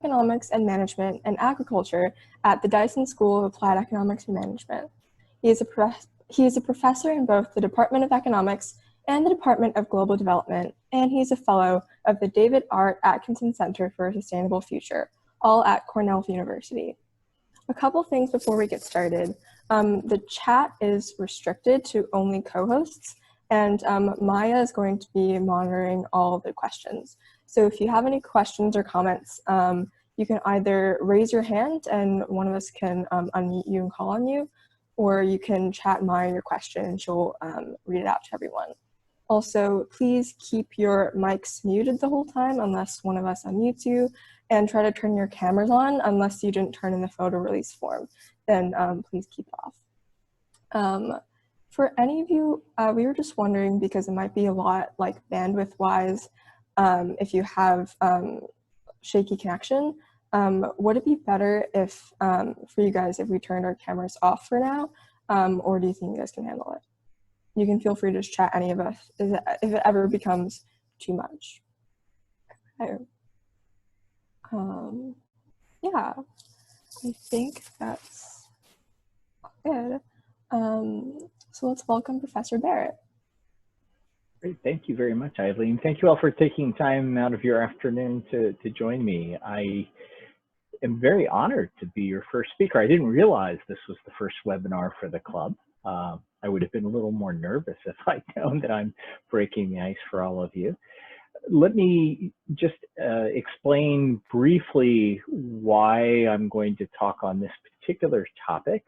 Economics and Management and Agriculture at the Dyson School of Applied Economics and Management. He is a professor in both the Department of Economics and the Department of Global Development, and he's a fellow of the David R. Atkinson Center for a Sustainable Future, all at Cornell University. A couple things before we get started. The chat is restricted to only co-hosts, and Maya is going to be monitoring all the questions. So if you have any questions or comments, you can either raise your hand and one of us can unmute you and call on you, or you can chat Maya your question and she'll read it out to everyone. Also, please keep your mics muted the whole time unless one of us unmutes you, and try to turn your cameras on unless you didn't turn in the photo release form. Then please keep it off. For any of you, we were just wondering, because it might be a lot like bandwidth-wise, if you have shaky connection, would it be better if, for you guys, if we turned our cameras off for now, or do you think you guys can handle it? You can feel free to just chat any of us if it ever becomes too much. Okay. Yeah, I think that's good. So let's welcome Professor Barrett. Great, thank you very much, Eileen. Thank you all for taking time out of your afternoon to join me. I am very honored to be your first speaker. I didn't realize this was the first webinar for the club. I would have been a little more nervous if I'd known that I'm breaking the ice for all of you. Let me just explain briefly why I'm going to talk on this particular topic.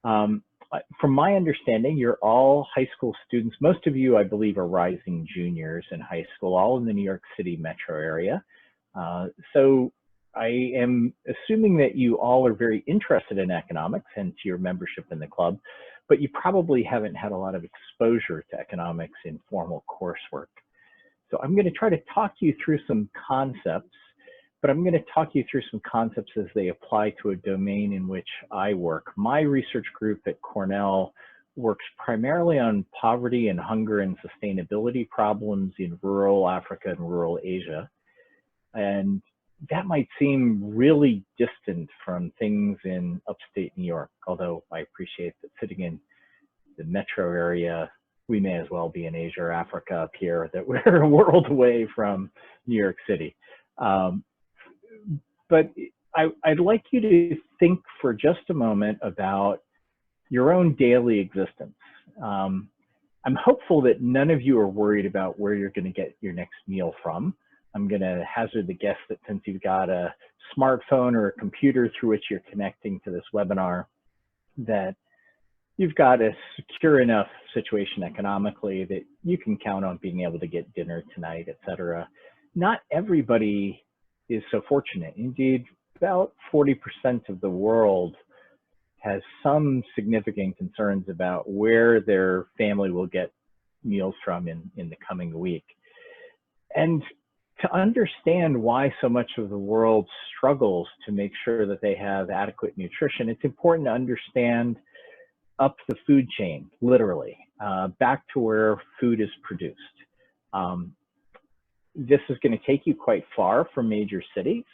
From my understanding, you're all high school students. Most of you, I believe, are rising juniors in high school, all in the New York City metro area. So I am assuming that you all are very interested in economics, hence your membership in the club, but you probably haven't had a lot of exposure to economics in formal coursework. So I'm going to try to talk you through some concepts, but I'm going to talk you through some concepts as they apply to a domain in which I work. My research group at Cornell works primarily on poverty and hunger and sustainability problems in rural Africa and rural Asia. And that might seem really distant from things in upstate New York, although I appreciate that sitting in the metro area, we may as well be in Asia or Africa up here, that we're a world away from New York City. But I'd like you to think for just a moment about your own daily existence. I'm hopeful that none of you are worried about where you're going to get your next meal from. I'm going to hazard the guess that since you've got a smartphone or a computer through which you're connecting to this webinar, that you've got a secure enough situation economically that you can count on being able to get dinner tonight, etc. Not everybody is so fortunate. Indeed, about 40% of the world has some significant concerns about where their family will get meals from in the coming week. And to understand why so much of the world struggles to make sure that they have adequate nutrition, it's important to understand up the food chain, literally, back to where food is produced. This is going to take you quite far from major cities,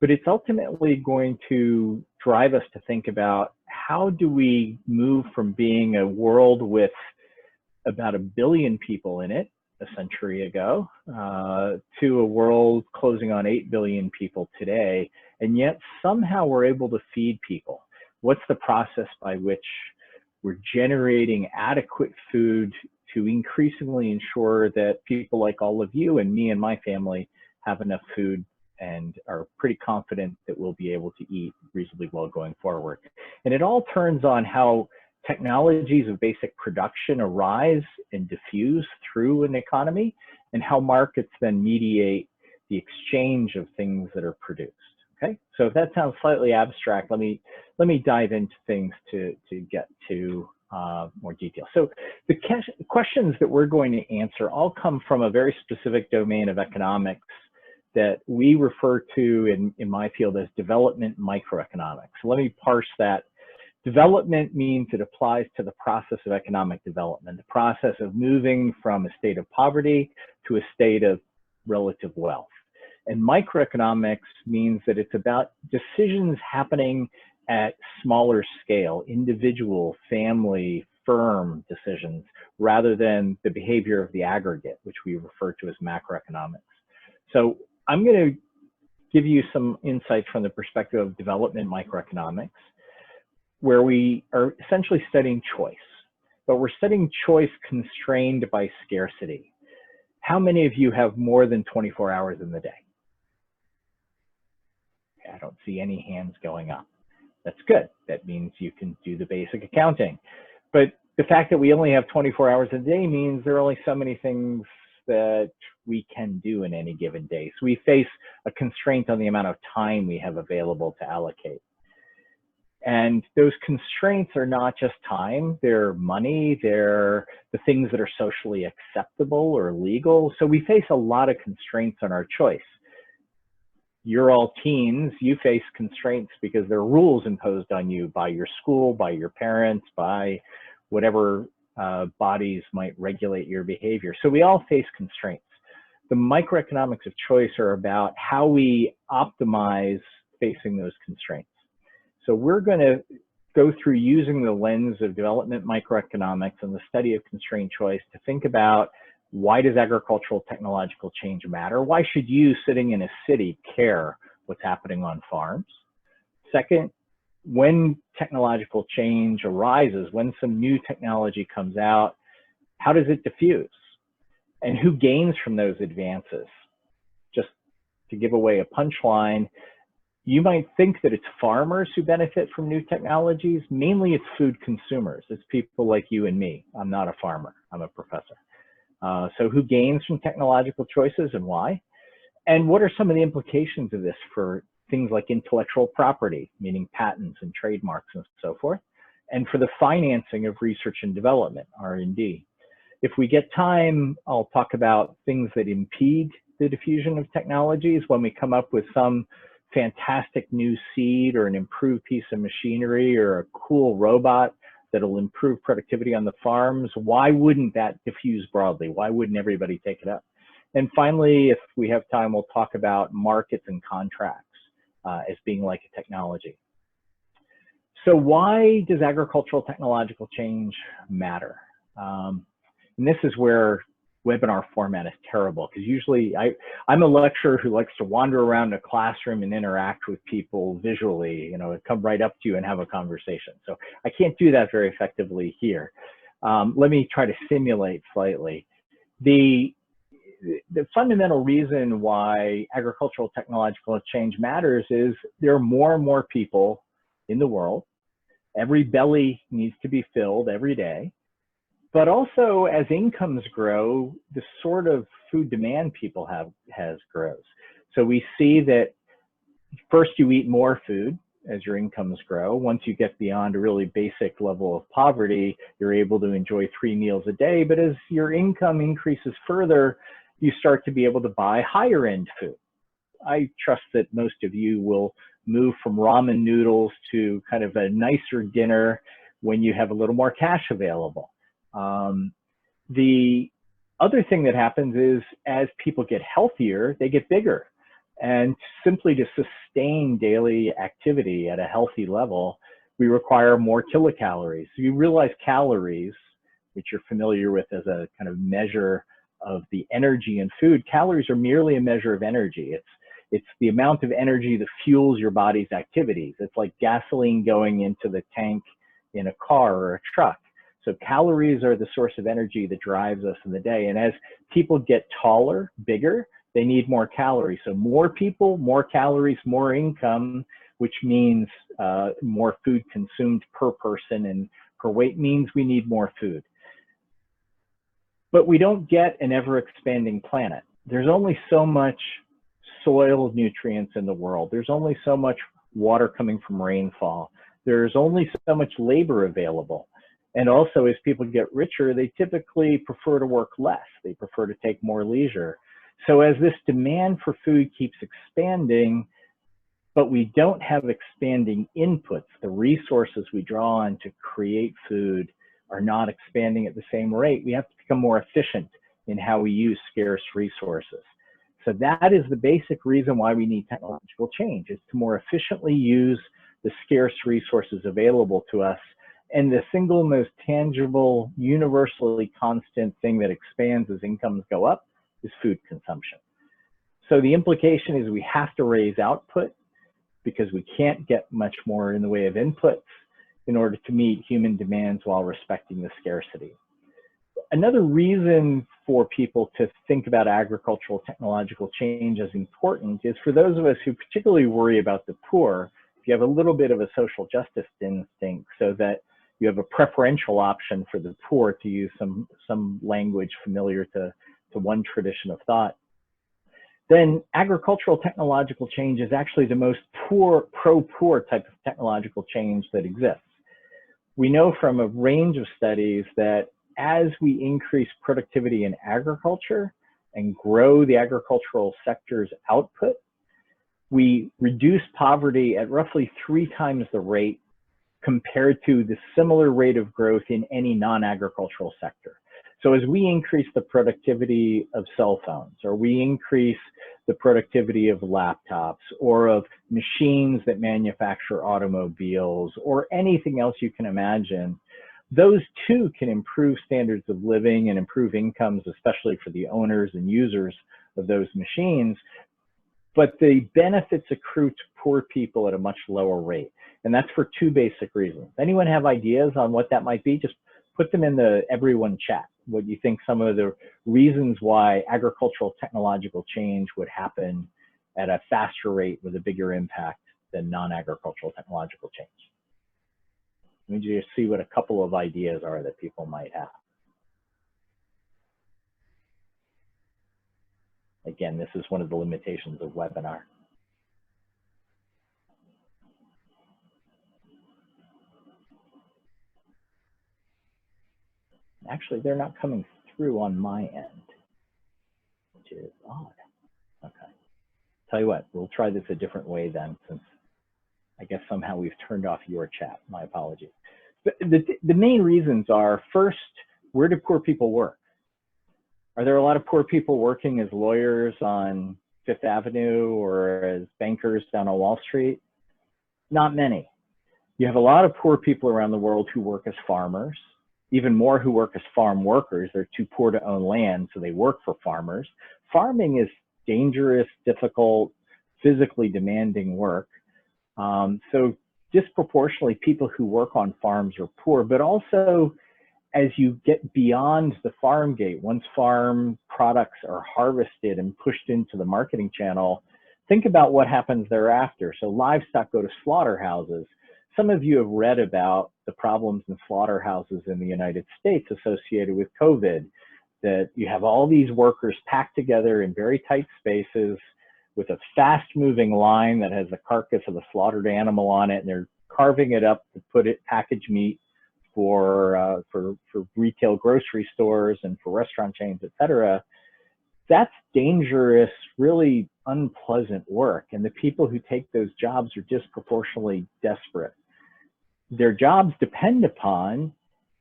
but it's ultimately going to drive us to think about how do we move from being a world with about 1 billion people in it a century ago to a world closing on 8 billion people today, and yet somehow we're able to feed people. What's the process by which we're generating adequate food to increasingly ensure that people like all of you and me and my family have enough food and are pretty confident that we'll be able to eat reasonably well going forward. And it all turns on how technologies of basic production arise and diffuse through an economy, and how markets then mediate the exchange of things that are produced. Okay, so if that sounds slightly abstract, let me dive into things to get to more detail. So the questions that we're going to answer all come from a very specific domain of economics that we refer to in my field as development microeconomics. So let me parse that. Development means it applies to the process of economic development, the process of moving from a state of poverty to a state of relative wealth. And microeconomics means that it's about decisions happening at smaller scale, individual, family, firm decisions, rather than the behavior of the aggregate, which we refer to as macroeconomics. So I'm going to give you some insights from the perspective of development microeconomics, where we are essentially studying choice, but we're studying choice constrained by scarcity. How many of you have more than 24 hours in the day? I don't see any hands going up. That's good. That means you can do the basic accounting. But the fact that we only have 24 hours a day means there are only so many things that we can do in any given day. So we face a constraint on the amount of time we have available to allocate. And those constraints are not just time, they're money, they're the things that are socially acceptable or legal. So we face a lot of constraints on our choice. You're all teens, you face constraints because there are rules imposed on you by your school, by your parents, by whatever bodies might regulate your behavior. So we all face constraints. The microeconomics of choice are about how we optimize facing those constraints. So we're going to go through using the lens of development microeconomics and the study of constrained choice to think about, why does agricultural technological change matter? Why should you, sitting in a city, care what's happening on farms? Second, when technological change arises, when some new technology comes out, how does it diffuse? And who gains from those advances? Just to give away a punchline, you might think that it's farmers who benefit from new technologies. Mainly it's food consumers. It's people like you and me. I'm not a farmer, I'm a professor. So who gains from technological choices and why? And what are some of the implications of this for things like intellectual property, meaning patents and trademarks and so forth, and for the financing of research and development, R&D. If we get time, I'll talk about things that impede the diffusion of technologies. When we come up with some fantastic new seed or an improved piece of machinery or a cool robot that'll improve productivity on the farms, why wouldn't that diffuse broadly? Why wouldn't everybody take it up? And finally, if we have time, we'll talk about markets and contracts as being like a technology. So why does agricultural technological change matter? And this is where webinar format is terrible, because usually I'm a lecturer who likes to wander around a classroom and interact with people visually, come right up to you and have a conversation. So I can't do that very effectively here. Let me try to simulate slightly. The fundamental reason why agricultural technological change matters is there are more and more people in the world. Every belly needs to be filled every day. But also, as incomes grow, the sort of food demand people has grows. So we see that first you eat more food as your incomes grow. Once you get beyond a really basic level of poverty, you're able to enjoy 3 meals a day. But as your income increases further, you start to be able to buy higher end food. I trust that most of you will move from ramen noodles to kind of a nicer dinner when you have a little more cash available. The other thing that happens is as people get healthier, they get bigger. And simply to sustain daily activity at a healthy level, we require more kilocalories. So you realize calories, which you're familiar with as a kind of measure of the energy in food, calories are merely a measure of energy. It's the amount of energy that fuels your body's activities. It's like gasoline going into the tank in a car or a truck. So calories are the source of energy that drives us in the day. And as people get taller, bigger, they need more calories. So more people, more calories, more income, which means more food consumed per person and per weight means we need more food. But we don't get an ever expanding planet. There's only so much soil nutrients in the world. There's only so much water coming from rainfall. There's only so much labor available. And also, as people get richer, they typically prefer to work less. They prefer to take more leisure. So as this demand for food keeps expanding, but we don't have expanding inputs, the resources we draw on to create food are not expanding at the same rate. We have to become more efficient in how we use scarce resources. So that is the basic reason why we need technological change, is to more efficiently use the scarce resources available to us. And the single most tangible, universally constant thing that expands as incomes go up is food consumption. So the implication is we have to raise output because we can't get much more in the way of inputs in order to meet human demands while respecting the scarcity. Another reason for people to think about agricultural technological change as important is for those of us who particularly worry about the poor, if you have a little bit of a social justice instinct, so that you have a preferential option for the poor, to use some language familiar to one tradition of thought, then agricultural technological change is actually the most pro-poor type of technological change that exists. We know from a range of studies that as we increase productivity in agriculture and grow the agricultural sector's output, we reduce poverty at roughly 3 times the rate compared to the similar rate of growth in any non-agricultural sector. So as we increase the productivity of cell phones, or we increase the productivity of laptops, or of machines that manufacture automobiles, or anything else you can imagine, those too can improve standards of living and improve incomes, especially for the owners and users of those machines. But the benefits accrue to poor people at a much lower rate. And that's for 2 basic reasons. Anyone have ideas on what that might be? Just put them in the everyone chat. What you think some of the reasons why agricultural technological change would happen at a faster rate with a bigger impact than non-agricultural technological change. Let me just see what a couple of ideas are that people might have. Again, this is one of the limitations of webinar. Actually, they're not coming through on my end, which is odd. Okay. Tell you what, we'll try this a different way then, since I guess somehow we've turned off your chat. My apologies. The main reasons are, first, where do poor people work? Are there a lot of poor people working as lawyers on Fifth Avenue or as bankers down on Wall Street? Not many. You have a lot of poor people around the world who work as farmers, even more who work as farm workers. They're too poor to own land, so they work for farmers. Farming is dangerous, difficult, physically demanding work. So disproportionately, people who work on farms are poor, but also as you get beyond the farm gate, once farm products are harvested and pushed into the marketing channel, think about what happens thereafter. So livestock go to slaughterhouses. Some of you have read about the problems in slaughterhouses in the United States associated with COVID, that you have all these workers packed together in very tight spaces with a fast-moving line that has the carcass of a slaughtered animal on it, and they're carving it up to put it packaged meat for retail grocery stores and for restaurant chains, et cetera. That's dangerous, really unpleasant work. And the people who take those jobs are disproportionately desperate. Their jobs depend upon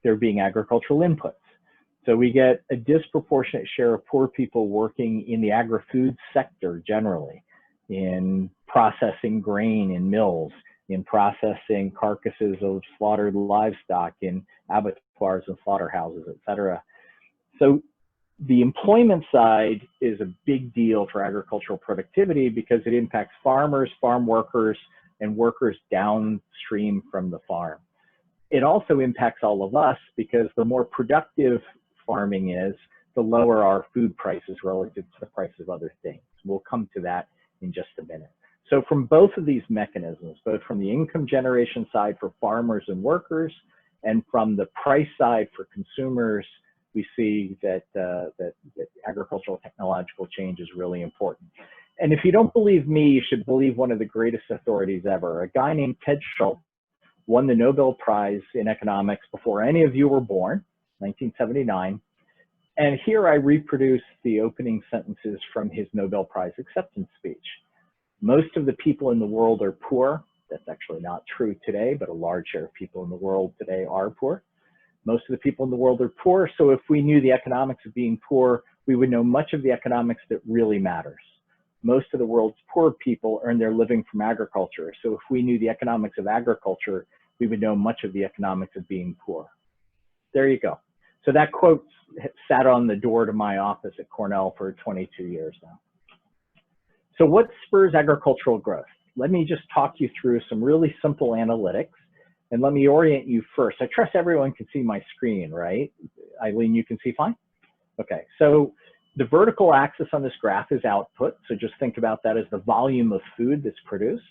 there being agricultural inputs. So we get a disproportionate share of poor people working in the agri-food sector generally, in processing grain in mills, in processing carcasses of slaughtered livestock in abattoirs and slaughterhouses, et cetera. So the employment side is a big deal for agricultural productivity because it impacts farmers, farm workers, and workers downstream from the farm. It also impacts all of us because the more productive farming is, the lower our food prices relative to the price of other things. We'll come to that in just a minute. So from both of these mechanisms, both from the income generation side for farmers and workers, and from the price side for consumers, we see that, that agricultural technological change is really important. And if you don't believe me, you should believe one of the greatest authorities ever. A guy named Ted Schultz won the Nobel Prize in economics before any of you were born, 1979. And here I reproduce the opening sentences from his Nobel Prize acceptance speech. Most of the people in the world are poor. That's actually not true today, but a large share of people in the world today are poor. Most of the people in the world are poor, so if we knew the economics of being poor, we would know much of the economics that really matters. most of the world's poor people earn their living from agriculture. So if we knew the economics of agriculture, we would know much of the economics of being poor. There you go. So that quote sat on the door to my office at Cornell for 22 years now. So what spurs agricultural growth? Let me just talk you through some really simple analytics, and let me orient you first. I trust everyone can see my screen, right? Eileen, you can see fine? Okay, so the vertical axis on this graph is output. So just think about that as the volume of food that's produced.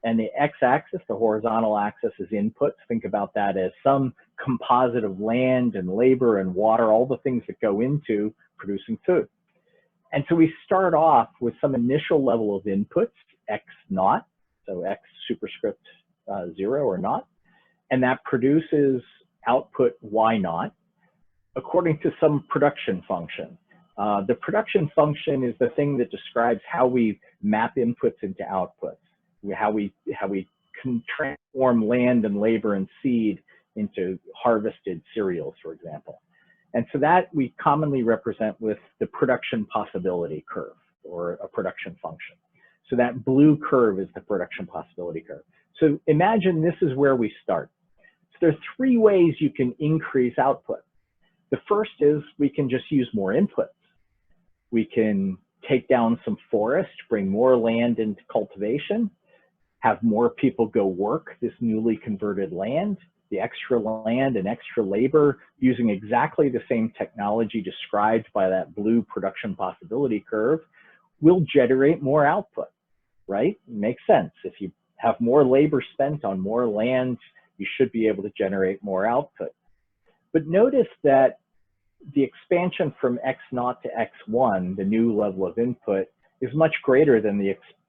And the x-axis, the horizontal axis, is inputs. Think about that as some composite of land and labor and water, all the things that go into producing food. And so we start off with some initial level of inputs, x naught, so x superscript 0 or naught, and that produces output y naught according to some production function. The production function is the thing that describes how we map inputs into outputs, how we can transform land and labor and seed into harvested cereals, for example. And so that we commonly represent with the production possibility curve, or a production function. So that blue curve is the production possibility curve. So imagine this is where we start. So there are 3 ways you can increase output. The first is we can just use more inputs. We can take down some forest, bring more land into cultivation, have more people go work this newly converted land, the extra land and extra labor using exactly the same technology described by that blue production possibility curve will generate more output, right? It makes sense. If you have more labor spent on more land, you should be able to generate more output. But notice that the expansion from x0 to x1, the new level of input, is much greater than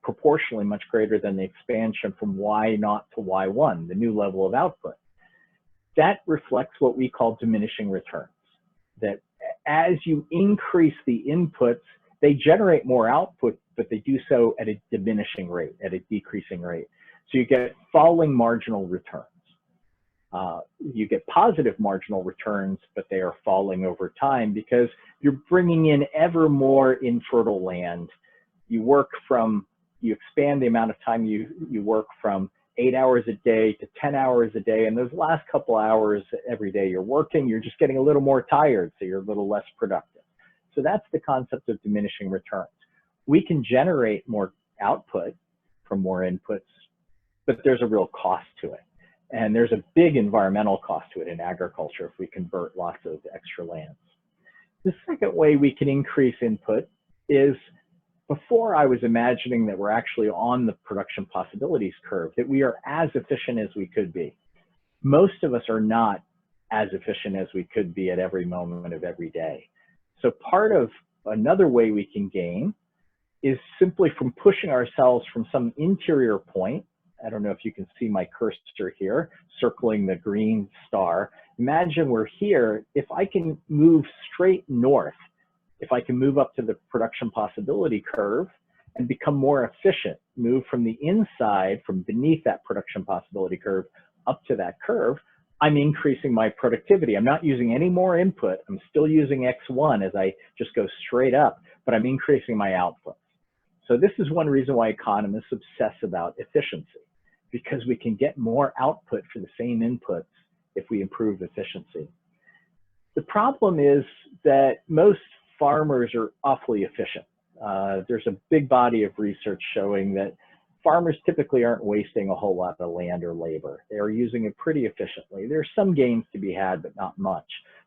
proportionally much greater than the expansion from y0 to y1, the new level of output. That reflects what we call diminishing returns, that as you increase the inputs, they generate more output, but they do so at a diminishing rate, at a decreasing rate. So you get falling marginal returns. You get positive marginal returns, but they are falling over time because you're bringing in ever more infertile land. You expand the amount of time you work from 8 hours a day to 10 hours a day. And those last couple hours every day you're working, you're just getting a little more tired, so you're a little less productive. So that's the concept of diminishing returns. We can generate more output from more inputs, but there's a real cost to it. And there's a big environmental cost to it in agriculture if we convert lots of extra lands. The second way we can increase input is, before I was imagining that we're actually on the production possibilities curve, that we are as efficient as we could be. Most of us are not as efficient as we could be at every moment of every day. So part of another way we can gain is simply from pushing ourselves from some interior point. I don't know if you can see my cursor here, circling the green star. Imagine we're here. If I can move straight north, if I can move up to the production possibility curve and become more efficient, move from the inside, from beneath that production possibility curve up to that curve, I'm increasing my productivity. I'm not using any more input. I'm still using X1 as I just go straight up, but I'm increasing my output. So this is one reason why economists obsess about efficiency, because we can get more output for the same inputs if we improve efficiency. The problem is that most farmers are awfully efficient. There's a big body of research showing that farmers typically aren't wasting a whole lot of land or labor. They are using it pretty efficiently. There's some gains to be had, but not much.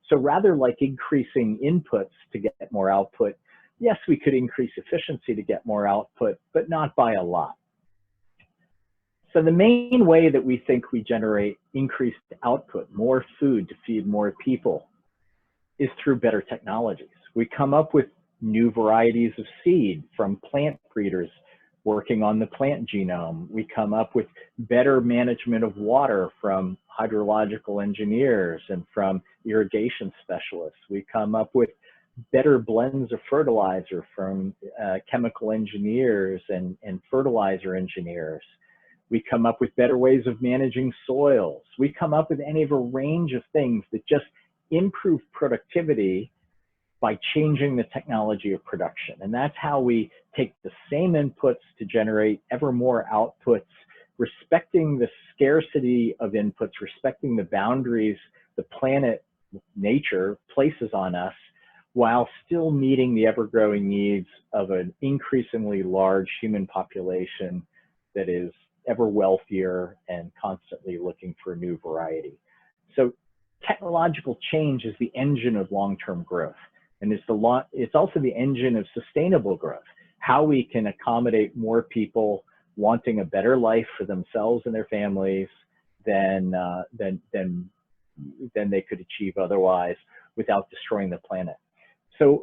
So rather like increasing inputs to get more output, yes, we could increase efficiency to get more output, but not by a lot. So the main way that we think we generate increased output, more food to feed more people, is through better technologies. We come up with new varieties of seed from plant breeders working on the plant genome. We come up with better management of water from hydrological engineers and from irrigation specialists. We come up with better blends of fertilizer from chemical engineers and fertilizer engineers. We come up with better ways of managing soils. We come up with any of a range of things that just improve productivity by changing the technology of production. And that's how we take the same inputs to generate ever more outputs, respecting the scarcity of inputs, respecting the boundaries the planet, nature places on us, while still meeting the ever-growing needs of an increasingly large human population that is ever wealthier and constantly looking for a new variety. So technological change is the engine of long-term growth. And it's also the engine of sustainable growth, how we can accommodate more people wanting a better life for themselves and their families than they could achieve otherwise without destroying the planet. So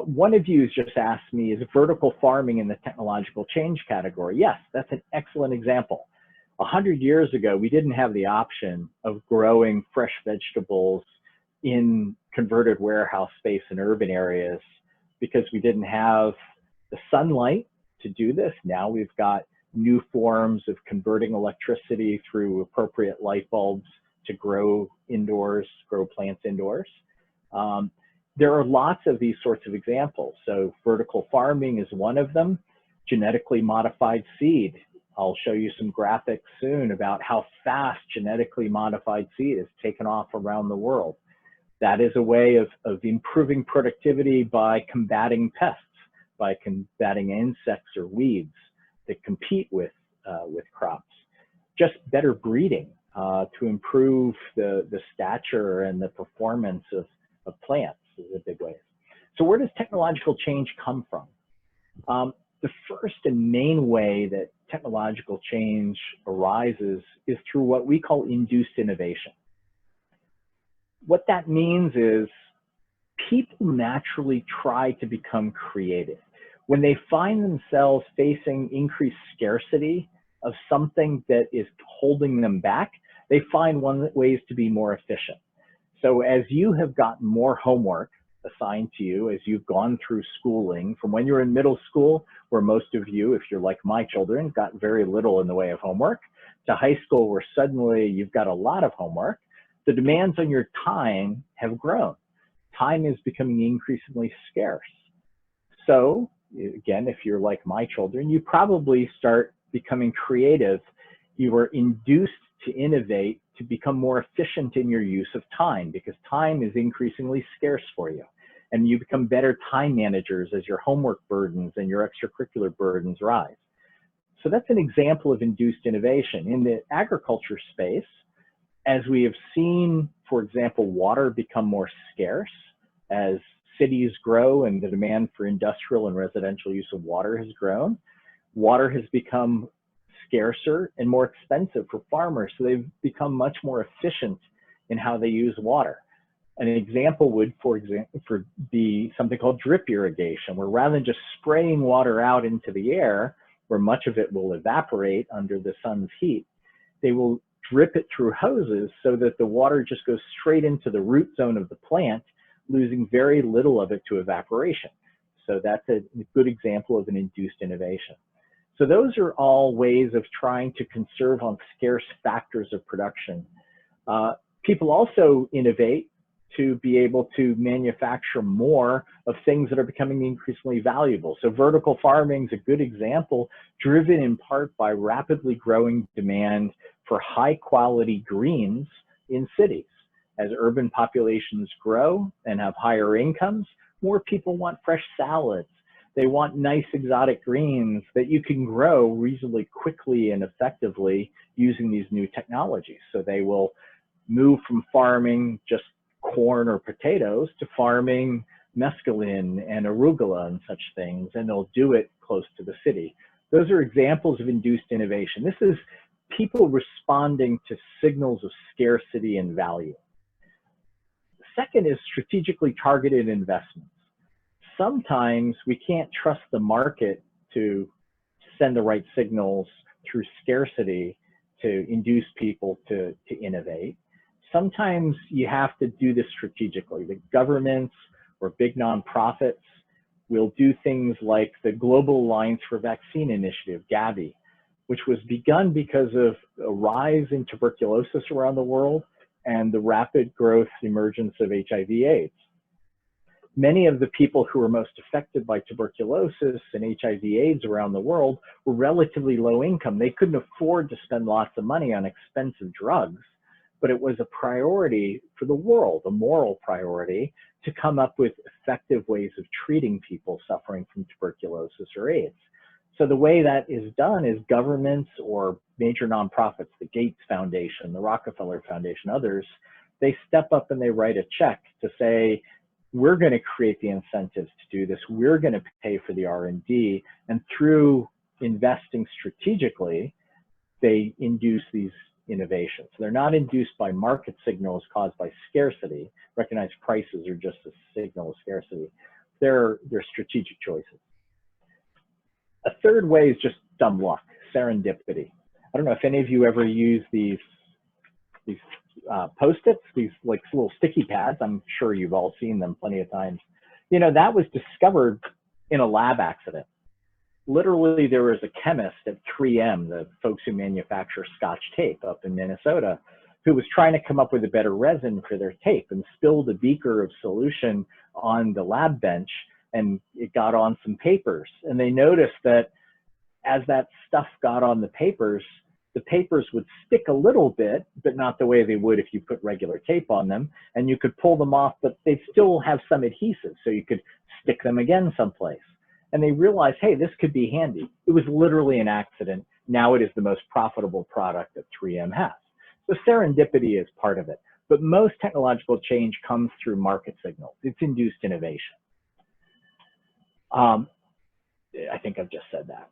one of you has just asked me, is vertical farming in the technological change category? Yes, that's an excellent example. 100 years ago, we didn't have the option of growing fresh vegetables in converted warehouse space in urban areas because we didn't have the sunlight to do this. Now we've got new forms of converting electricity through appropriate light bulbs to grow indoors, grow plants indoors. There are lots of these sorts of examples. So vertical farming is one of them. Genetically modified seed. I'll show you some graphics soon about how fast genetically modified seed has taken off around the world. That is a way of improving productivity by combating pests, by combating insects or weeds that compete with crops. Just better breeding to improve the stature and the performance of plants is a big way. So where does technological change come from? The first and main way that technological change arises is through what we call induced innovation. What that means is people naturally try to become creative. When they find themselves facing increased scarcity of something that is holding them back, they find ways to be more efficient. So as you have gotten more homework assigned to you, as you've gone through schooling, from when you're in middle school, where most of you, if you're like my children, got very little in the way of homework, to high school where suddenly you've got a lot of homework, the demands on your time have grown. Time is becoming increasingly scarce. So again, if you're like my children, you probably start becoming creative. You are induced to innovate to become more efficient in your use of time because time is increasingly scarce for you. And you become better time managers as your homework burdens and your extracurricular burdens rise. So that's an example of induced innovation. In the agriculture space, as we have seen, for example, water become more scarce as cities grow and the demand for industrial and residential use of water has grown, water has become scarcer and more expensive for farmers. So they've become much more efficient in how they use water. An example would, for example, be something called drip irrigation, where rather than just spraying water out into the air, where much of it will evaporate under the sun's heat, they will drip it through hoses so that the water just goes straight into the root zone of the plant, losing very little of it to evaporation. So that's a good example of an induced innovation. So those are all ways of trying to conserve on scarce factors of production. People also innovate to be able to manufacture more of things that are becoming increasingly valuable. So vertical farming is a good example, driven in part by rapidly growing demand for high quality greens in cities. As urban populations grow and have higher incomes, more people want fresh salads. They want nice exotic greens that you can grow reasonably quickly and effectively using these new technologies. So they will move from farming just corn or potatoes to farming mescaline and arugula and such things, and they'll do it close to the city. Those are examples of induced innovation. This is people responding to signals of scarcity and value. Second is strategically targeted investments. Sometimes we can't trust the market to send the right signals through scarcity to induce people to innovate. Sometimes you have to do this strategically. The governments or big nonprofits will do things like the Global Alliance for Vaccine Initiative, Gavi, which was begun because of a rise in tuberculosis around the world and the rapid growth emergence of HIV/AIDS. many of the people who were most affected by tuberculosis and HIV/AIDS around the world were relatively low income. They couldn't afford to spend lots of money on expensive drugs, but it was a priority for the world, a moral priority, to come up with effective ways of treating people suffering from tuberculosis or AIDS. So the way that is done is governments or major nonprofits, the Gates Foundation, the Rockefeller Foundation, others, they step up and they write a check to say, we're going to create the incentives to do this. We're going to pay for the R&D. And through investing strategically, they induce these innovations. They're not induced by market signals caused by scarcity. Recognize prices are just a signal of scarcity. They're strategic choices. A third way is just dumb luck, serendipity. I don't know if any of you ever use these Post-its, these like little sticky pads. I'm sure you've all seen them plenty of times. You know, that was discovered in a lab accident. Literally, there was a chemist at 3M, the folks who manufacture Scotch tape up in Minnesota, who was trying to come up with a better resin for their tape and spilled a beaker of solution on the lab bench, and it got on some papers. And they noticed that as that stuff got on the papers would stick a little bit, but not the way they would if you put regular tape on them. And you could pull them off, but they'd still have some adhesive, so you could stick them again someplace. And they realized, hey, this could be handy. It was literally an accident. Now it is the most profitable product that 3M has. So serendipity is part of it. But most technological change comes through market signals. It's induced innovation. I think I've just said that.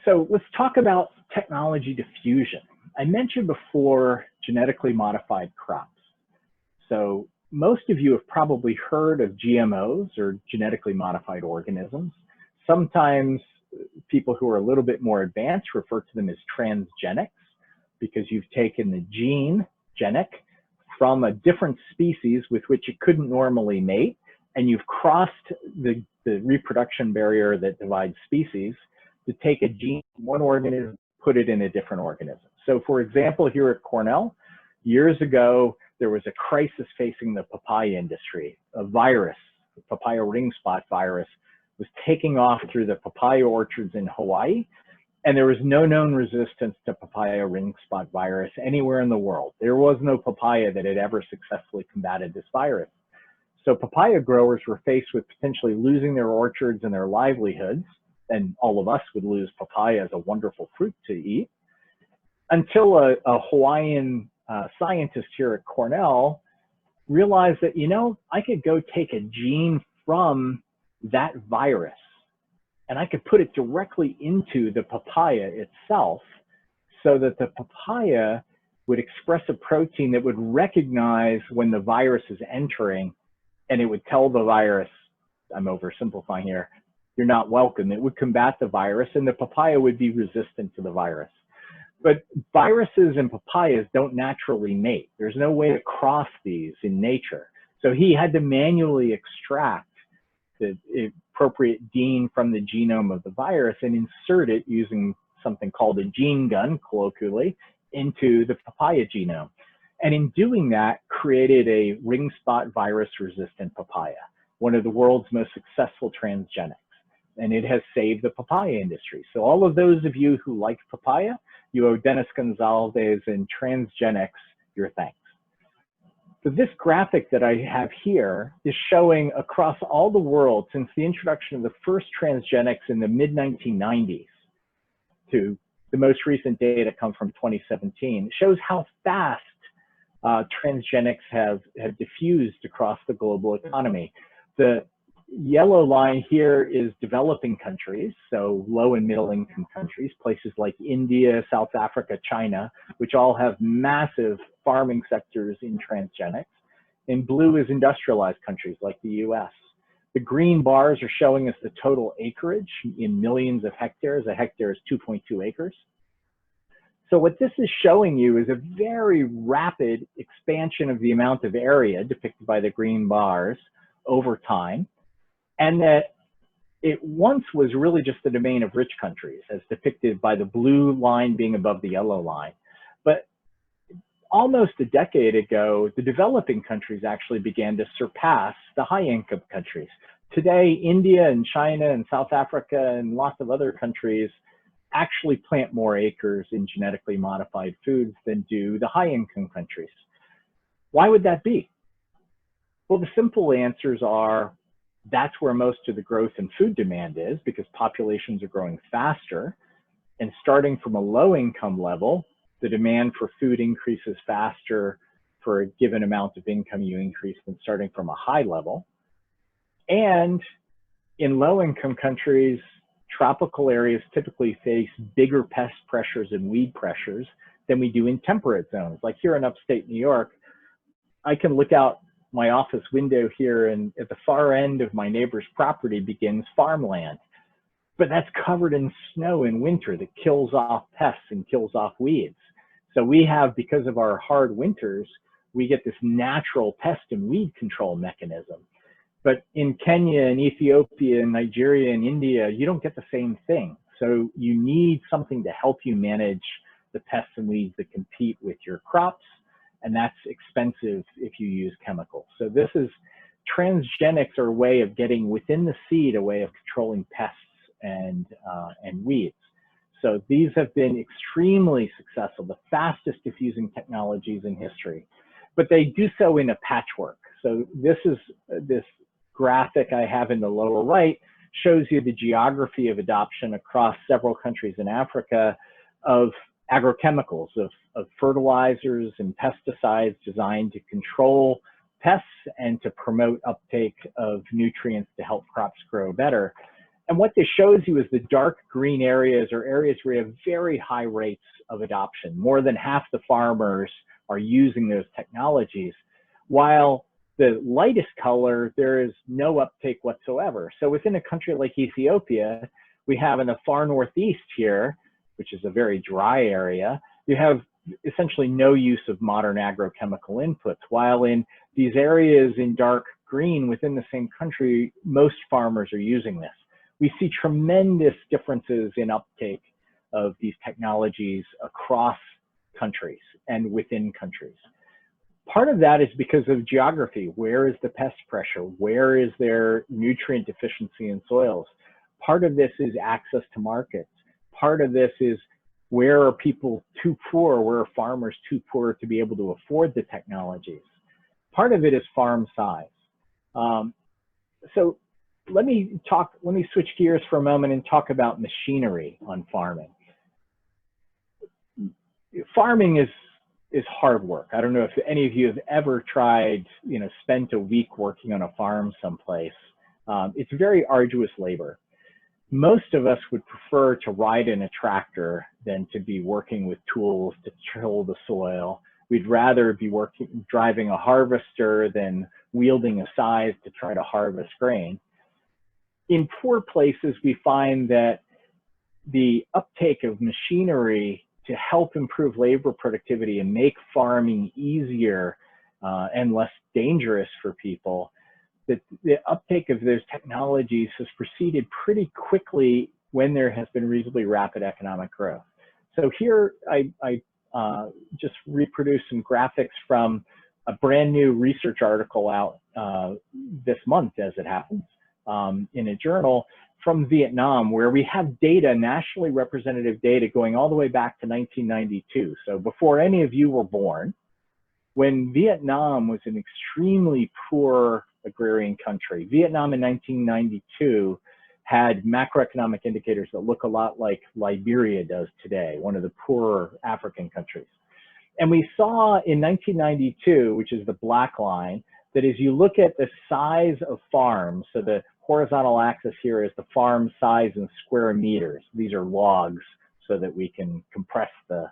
So let's talk about technology diffusion. I mentioned before genetically modified crops. So most of you have probably heard of GMOs, or genetically modified organisms. Sometimes people who are a little bit more advanced refer to them as transgenics, because you've taken the gene, genic, from a different species with which it couldn't normally mate, and you've crossed the reproduction barrier that divides species to take a gene from one organism, put it in a different organism. So for example, here at Cornell, years ago, there was a crisis facing the papaya industry. A virus, the papaya ring spot virus, was taking off through the papaya orchards in Hawaii, and there was no known resistance to papaya ring spot virus anywhere in the world. There was no papaya that had ever successfully combated this virus. So papaya growers were faced with potentially losing their orchards and their livelihoods, and all of us would lose papaya as a wonderful fruit to eat, until a Hawaiian scientist here at Cornell realized that, you know, I could go take a gene from that virus and I could put it directly into the papaya itself, so that the papaya would express a protein that would recognize when the virus is entering, and it would tell the virus, I'm oversimplifying here, you're not welcome. It would combat the virus, and the papaya would be resistant to the virus. But viruses and papayas don't naturally mate. There's no way to cross these in nature. So he had to manually extract the appropriate gene from the genome of the virus and insert it using something called a gene gun, colloquially, into the papaya genome. And in doing that, created a ring spot virus resistant papaya, one of the world's most successful transgenics. And it has saved the papaya industry. So all of those of you who like papaya, you owe Dennis Gonzalez and transgenics your thanks. So this graphic that I have here is showing across all the world since the introduction of the first transgenics in the mid-1990s to the most recent data comes from 2017. It shows how fast transgenics have diffused across the global economy. The yellow line here is developing countries, so low and middle income countries, places like India, South Africa, China, which all have massive farming sectors in transgenics. In blue is industrialized countries like the US. The green bars are showing us the total acreage in millions of hectares. A hectare is 2.2 acres. So what this is showing you is a very rapid expansion of the amount of area depicted by the green bars over time, and that it once was really just the domain of rich countries, as depicted by the blue line being above the yellow line. But almost a decade ago, the developing countries actually began to surpass the high-income countries. Today, India and China and South Africa and lots of other countries actually plant more acres in genetically modified foods than do the high-income countries. Why would that be? Well, the simple answers are that's where most of the growth in food demand is, because populations are growing faster. And starting from a low income level, the demand for food increases faster for a given amount of income you increase than starting from a high level. And in low income countries, tropical areas typically face bigger pest pressures and weed pressures than we do in temperate zones. Like here in upstate New York, I can look out my office window here, and at the far end of my neighbor's property begins farmland. But that's covered in snow in winter that kills off pests and kills off weeds. So we have, because of our hard winters, we get this natural pest and weed control mechanism. But in Kenya and Ethiopia and Nigeria and India, you don't get the same thing. So you need something to help you manage the pests and weeds that compete with your crops. And that's expensive if you use chemicals. So this is, transgenics are a way of getting within the seed, a way of controlling pests and weeds. So these have been extremely successful, the fastest diffusing technologies in history, but they do so in a patchwork. So this graphic I have in the lower right shows you the geography of adoption across several countries in Africa of agrochemicals, of fertilizers and pesticides designed to control pests and to promote uptake of nutrients to help crops grow better. And what this shows you is the dark green areas are areas where you have very high rates of adoption. More than half the farmers are using those technologies, while the lightest color, there is no uptake whatsoever. So within a country like Ethiopia, we have in the far northeast here, which is a very dry area, you have essentially no use of modern agrochemical inputs, while in these areas in dark green within the same country, most farmers are using this. We see tremendous differences in uptake of these technologies across countries and within countries. Part of that is because of geography. Where is the pest pressure? Where is there nutrient deficiency in soils? Part of this is access to markets. Part of this is where are people too poor, where are farmers too poor to be able to afford the technologies? Part of it is farm size. So let me switch gears for a moment and talk about machinery on farming. Farming is hard work. I don't know if any of you have ever tried, spent a week working on a farm someplace. It's very arduous labor. Most of us would prefer to ride in a tractor than to be working with tools to till the soil. We'd rather be driving a harvester than wielding a scythe to try to harvest grain. In poor places, we find that the uptake of machinery to help improve labor productivity and make farming easier and less dangerous for people, that the uptake of those technologies has proceeded pretty quickly when there has been reasonably rapid economic growth. So here I just reproduced some graphics from a brand new research article out this month, as it happens, in a journal from Vietnam, where we have data, nationally representative data, going all the way back to 1992. So before any of you were born, when Vietnam was an extremely poor agrarian country. Vietnam in 1992 had macroeconomic indicators that look a lot like Liberia does today, one of the poorer African countries. And we saw in 1992, which is the black line, that as you look at the size of farms, so the horizontal axis here is the farm size in square meters. These are logs so that we can compress the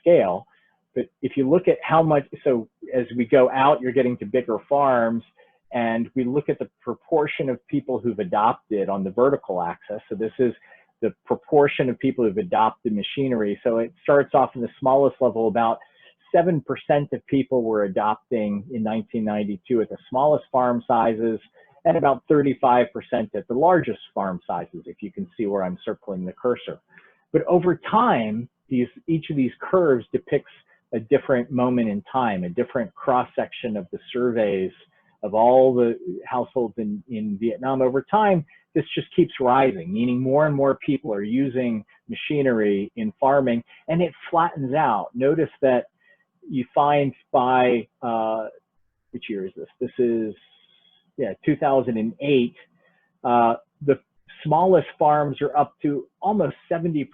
scale. But if you look at how much, so as we go out, you're getting to bigger farms, and we look at the proportion of people who've adopted on the vertical axis. So this is the proportion of people who've adopted machinery. So it starts off in the smallest level, about 7% of people were adopting in 1992 at the smallest farm sizes, and about 35% at the largest farm sizes, if you can see where I'm circling the cursor. But over time, each of these curves depicts a different moment in time, a different cross-section of the surveys of all the households in Vietnam over time, this just keeps rising, meaning more and more people are using machinery in farming, and it flattens out. Notice that you find by, which year is this? This is, yeah, 2008. The smallest farms are up to almost 70%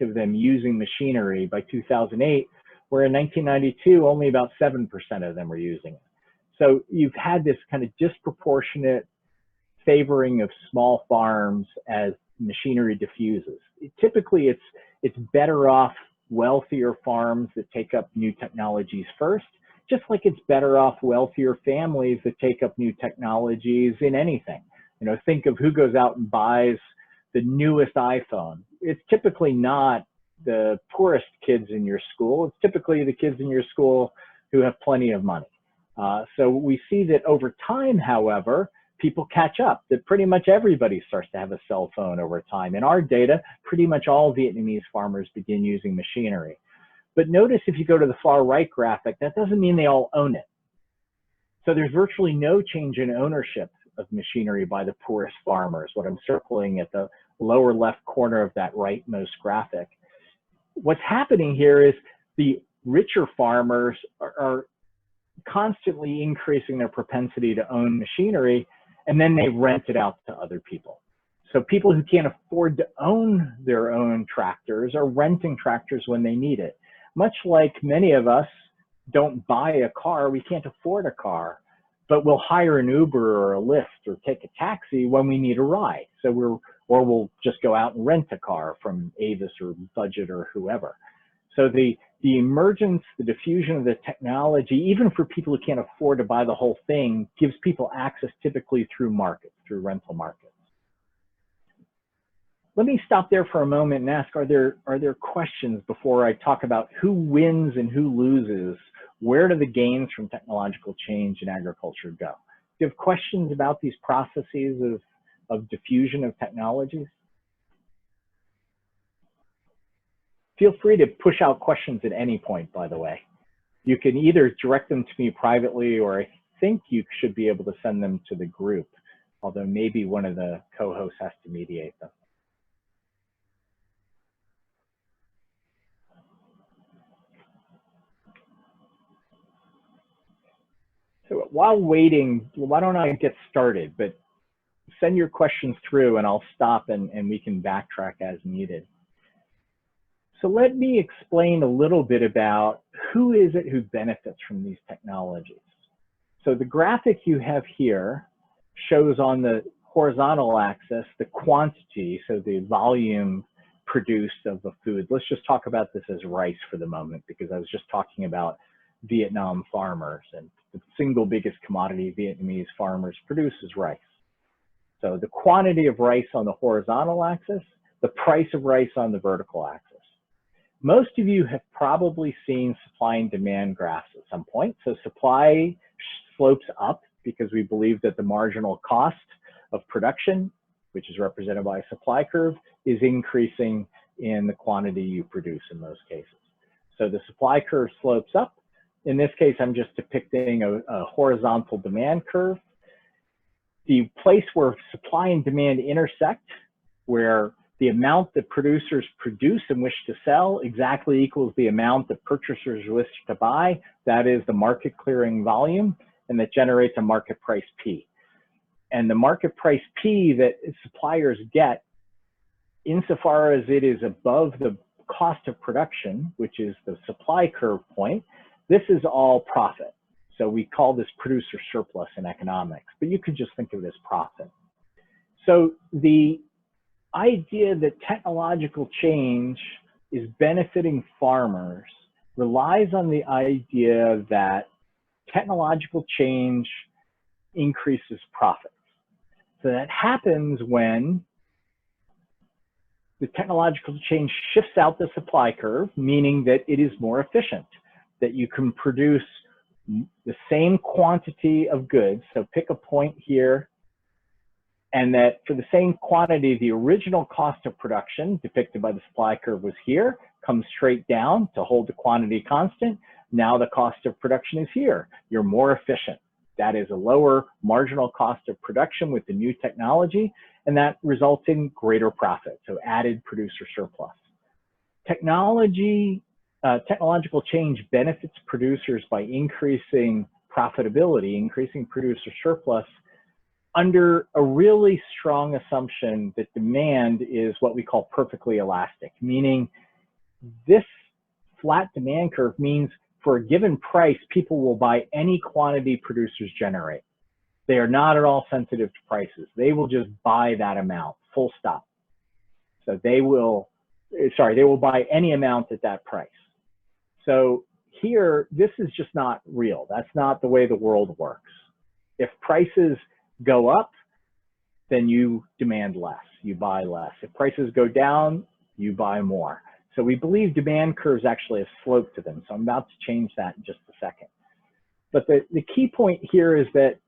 of them using machinery by 2008, where in 1992, only about 7% of them were using it. So you've had this kind of disproportionate favoring of small farms as machinery diffuses. Typically, it's better off wealthier farms that take up new technologies first, just like it's better off wealthier families that take up new technologies in anything. You know, think of who goes out and buys the newest iPhone. It's typically not the poorest kids in your school. It's typically the kids in your school who have plenty of money. So we see that over time, however, people catch up, that pretty much everybody starts to have a cell phone over time. In our data, pretty much all Vietnamese farmers begin using machinery. But notice if you go to the far right graphic, that doesn't mean they all own it. So there's virtually no change in ownership of machinery by the poorest farmers, what I'm circling at the lower left corner of that rightmost graphic. What's happening here is the richer farmers are constantly increasing their propensity to own machinery, and then they rent it out to other people. So people who can't afford to own their own tractors are renting tractors when they need it. Much like many of us don't buy a car, we can't afford a car, but we'll hire an Uber or a Lyft or take a taxi when we need a ride. So we'll just go out and rent a car from Avis or Budget or whoever. So the emergence, the diffusion of the technology, even for people who can't afford to buy the whole thing, gives people access typically through markets, through rental markets. Let me stop there for a moment and ask, are there questions before I talk about who wins and who loses? Where do the gains from technological change in agriculture go? Do you have questions about these processes of diffusion of technologies? Feel free to push out questions at any point, by the way. You can either direct them to me privately, or I think you should be able to send them to the group, although maybe one of the co-hosts has to mediate them. So while waiting, why don't I get started? But send your questions through and I'll stop and we can backtrack as needed. So let me explain a little bit about who is it who benefits from these technologies. So the graphic you have here shows on the horizontal axis the quantity, so the volume produced of the food. Let's just talk about this as rice for the moment, because I was just talking about Vietnam farmers, and the single biggest commodity Vietnamese farmers produce is rice. So the quantity of rice on the horizontal axis, the price of rice on the vertical axis. Most of you have probably seen supply and demand graphs at some point. So supply slopes up because we believe that the marginal cost of production, which is represented by a supply curve, is increasing in the quantity you produce in most cases. So the supply curve slopes up. In this case, I'm just depicting a horizontal demand curve. The place where supply and demand intersect, where the amount that producers produce and wish to sell exactly equals the amount that purchasers wish to buy, that is the market clearing volume, and that generates a market price P. And the market price P that suppliers get, insofar as it is above the cost of production, which is the supply curve point, this is all profit. So we call this producer surplus in economics, but you could just think of it as profit. So the idea that technological change is benefiting farmers relies on the idea that technological change increases profits. So that happens when the technological change shifts out the supply curve, meaning that it is more efficient, that you can produce the same quantity of goods. So pick a point here, and that for the same quantity, the original cost of production depicted by the supply curve was here, comes straight down to hold the quantity constant. Now the cost of production is here. You're more efficient. That is a lower marginal cost of production with the new technology, and that results in greater profit, so added producer surplus. Technological change benefits producers by increasing profitability, increasing producer surplus, under a really strong assumption that demand is what we call perfectly elastic, meaning this flat demand curve means for a given price, people will buy any quantity producers generate. They are not at all sensitive to prices. They will just buy that amount, full stop. So they will buy any amount at that price. So here, this is just not real. That's not the way the world works. If prices go up, then you demand less, you buy less. If prices go down, you buy more. So we believe demand curves actually have slope to them. So I'm about to change that in just a second. But the key point here is that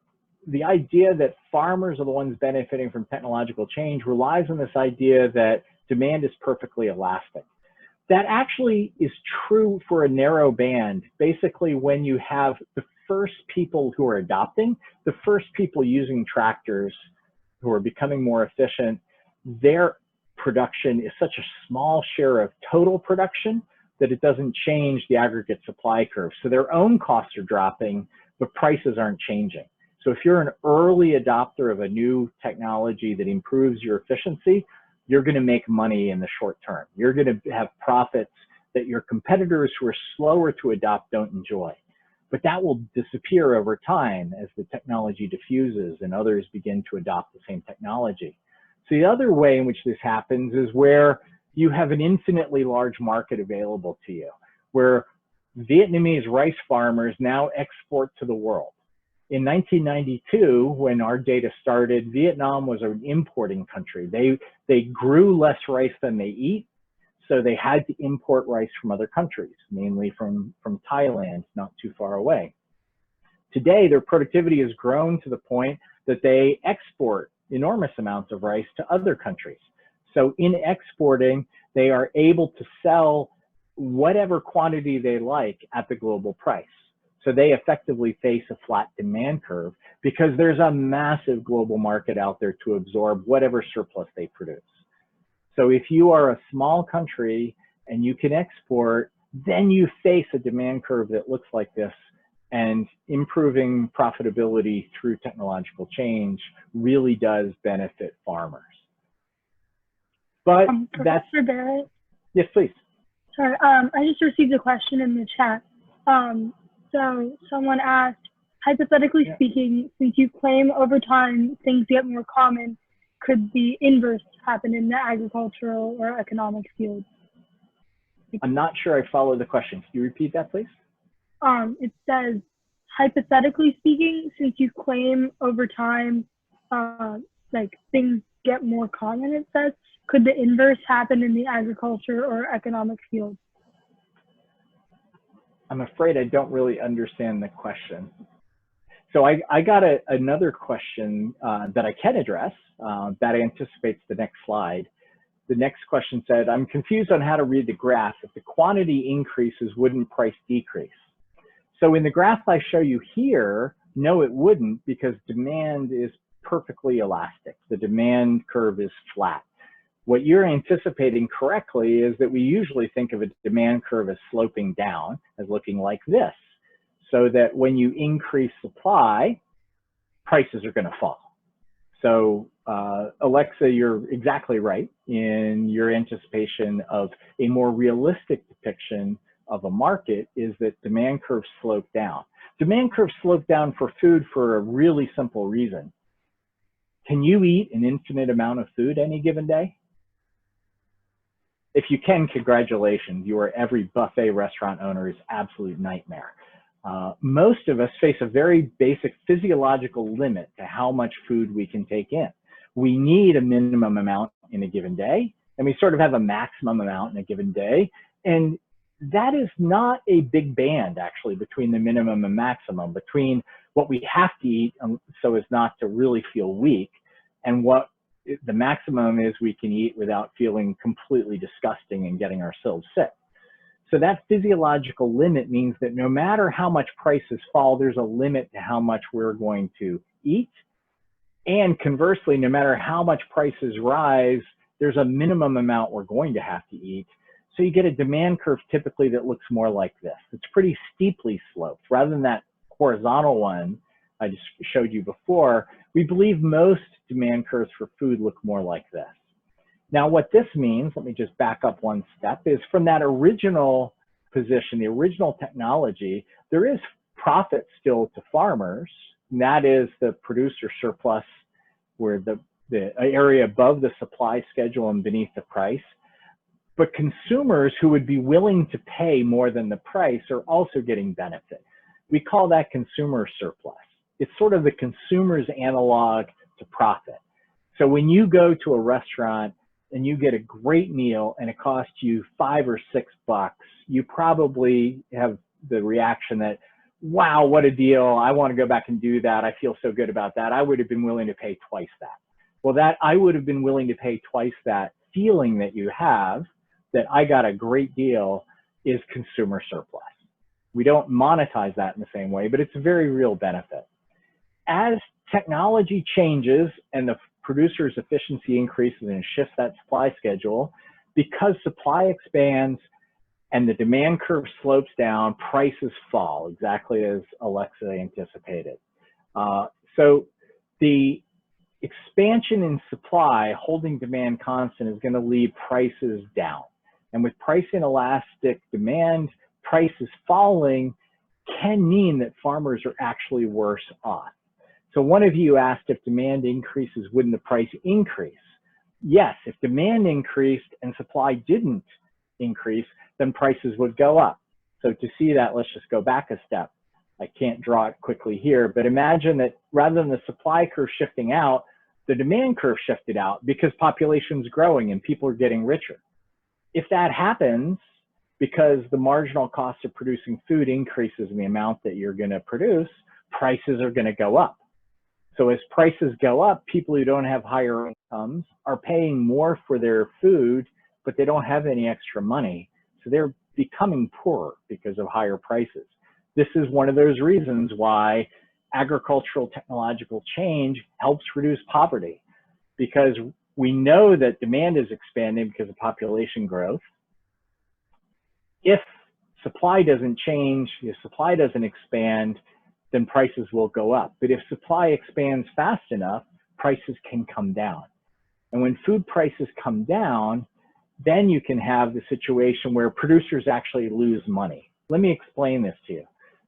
the idea that farmers are the ones benefiting from technological change relies on this idea that demand is perfectly elastic. That actually is true for a narrow band. Basically, when you have the first people who are adopting, the first people using tractors who are becoming more efficient, their production is such a small share of total production that it doesn't change the aggregate supply curve. So their own costs are dropping, but prices aren't changing. So if you're an early adopter of a new technology that improves your efficiency, you're going to make money in the short term. You're going to have profits that your competitors who are slower to adopt don't enjoy. But that will disappear over time as the technology diffuses and others begin to adopt the same technology. So the other way in which this happens is where you have an infinitely large market available to you, where Vietnamese rice farmers now export to the world. In 1992, when our data started, Vietnam was an importing country. They grew less rice than they eat, so they had to import rice from other countries, mainly from Thailand, not too far away. Today, their productivity has grown to the point that they export enormous amounts of rice to other countries. So in exporting, they are able to sell whatever quantity they like at the global price. So they effectively face a flat demand curve because there's a massive global market out there to absorb whatever surplus they produce. So if you are a small country and you can export, then you face a demand curve that looks like this, and improving profitability through technological change really does benefit farmers. But that's— Professor Barrett? Yes, please. Sorry, I just received a question in the chat. So someone asked, hypothetically speaking, since you claim over time things get more common, could the inverse happen in the agricultural or economic field? I'm not sure I follow the question. Can you repeat that, please? It says, hypothetically speaking, since you claim over time, like things get more common, it says, could the inverse happen in the agriculture or economic field? I'm afraid I don't really understand the question. So I got another question that I can address that anticipates the next slide. The next question said, I'm confused on how to read the graph. If the quantity increases, wouldn't price decrease? So in the graph I show you here, no, it wouldn't, because demand is perfectly elastic. The demand curve is flat. What you're anticipating correctly is that we usually think of a demand curve as sloping down, as looking like this, so that when you increase supply, prices are going to fall. So Alexa, you're exactly right in your anticipation of a more realistic depiction of a market is that demand curves slope down. Demand curves slope down for food for a really simple reason. Can you eat an infinite amount of food any given day? If you can, congratulations. You are every buffet restaurant owner's absolute nightmare. Most of us face a very basic physiological limit to how much food we can take in. We need a minimum amount in a given day, and we sort of have a maximum amount in a given day. And that is not a big band, actually, between the minimum and maximum, between what we have to eat so as not to really feel weak, and what the maximum is we can eat without feeling completely disgusting and getting ourselves sick. So that physiological limit means that no matter how much prices fall, there's a limit to how much we're going to eat. And conversely, no matter how much prices rise, there's a minimum amount we're going to have to eat. So you get a demand curve typically that looks more like this. It's pretty steeply sloped. Rather than that horizontal one I just showed you before, we believe most demand curves for food look more like this. Now what this means, let me just back up one step, is from that original position, the original technology, there is profit still to farmers, and that is the producer surplus, where the area above the supply schedule and beneath the price. But consumers who would be willing to pay more than the price are also getting benefit. We call that consumer surplus. It's sort of the consumer's analog to profit. So when you go to a restaurant and you get a great meal and it costs you $5 or $6, you probably have the reaction that, wow, what a deal. I want to go back and do that. I feel so good about that. I would have been willing to pay twice that. Well, that I would have been willing to pay twice that feeling that you have, that I got a great deal, is consumer surplus. We don't monetize that in the same way, but it's a very real benefit. As technology changes and the producer's efficiency increases and shifts that supply schedule, because supply expands and the demand curve slopes down, prices fall, exactly as Alexa anticipated. So the expansion in supply holding demand constant is going to lead prices down. And with price inelastic demand, prices falling can mean that farmers are actually worse off. So one of you asked, if demand increases, wouldn't the price increase? Yes, if demand increased and supply didn't increase, then prices would go up. So to see that, let's just go back a step. I can't draw it quickly here, but imagine that rather than the supply curve shifting out, the demand curve shifted out because population's growing and people are getting richer. If that happens, because the marginal cost of producing food increases in the amount that you're going to produce, prices are going to go up. So as prices go up, people who don't have higher incomes are paying more for their food, but they don't have any extra money. So they're becoming poorer because of higher prices. This is one of those reasons why agricultural technological change helps reduce poverty, because we know that demand is expanding because of population growth. If supply doesn't change, if supply doesn't expand, then prices will go up. But if supply expands fast enough, prices can come down. And when food prices come down, then you can have the situation where producers actually lose money. Let me explain this to you.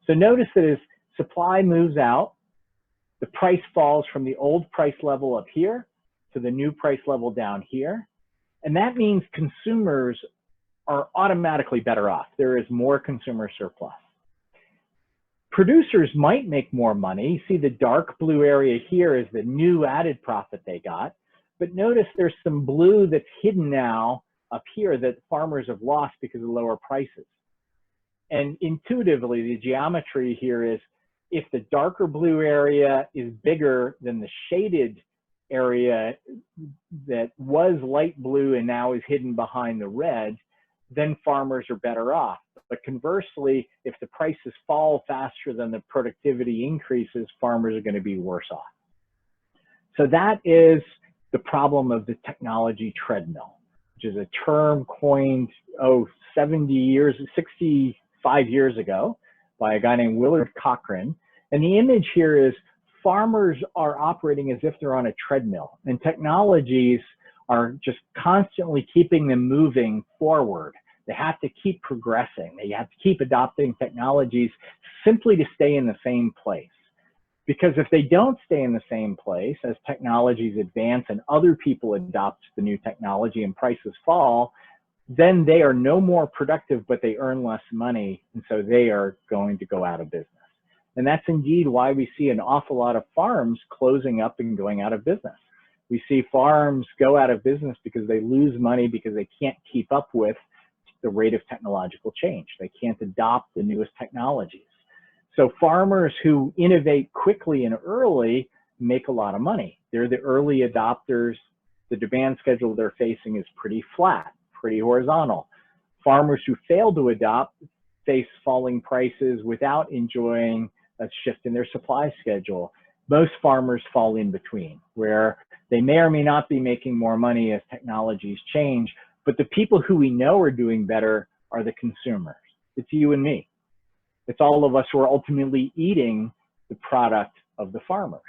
So notice that as supply moves out, the price falls from the old price level up here to the new price level down here. And that means consumers are automatically better off. There is more consumer surplus. Producers might make more money. See, the dark blue area here is the new added profit they got. But notice there's some blue that's hidden now up here that farmers have lost because of lower prices. And intuitively, the geometry here is, if the darker blue area is bigger than the shaded area that was light blue and now is hidden behind the red, then farmers are better off. But conversely, if the prices fall faster than the productivity increases, farmers are going to be worse off. So that is the problem of the technology treadmill, which is a term coined, 65 years ago by a guy named Willard Cochran. And the image here is farmers are operating as if they're on a treadmill, and technologies are just constantly keeping them moving forward. They have to keep progressing. They have to keep adopting technologies simply to stay in the same place. Because if they don't stay in the same place as technologies advance and other people adopt the new technology and prices fall, then they are no more productive, but they earn less money, and so they are going to go out of business. And that's indeed why we see an awful lot of farms closing up and going out of business. We see farms go out of business because they lose money because they can't keep up with the rate of technological change. They can't adopt the newest technologies. So farmers who innovate quickly and early make a lot of money. They're the early adopters. The demand schedule they're facing is pretty flat, pretty horizontal. Farmers who fail to adopt face falling prices without enjoying a shift in their supply schedule. Most farmers fall in between, where they may or may not be making more money as technologies change, but the people who we know are doing better are the consumers. It's you and me. It's all of us who are ultimately eating the product of the farmers,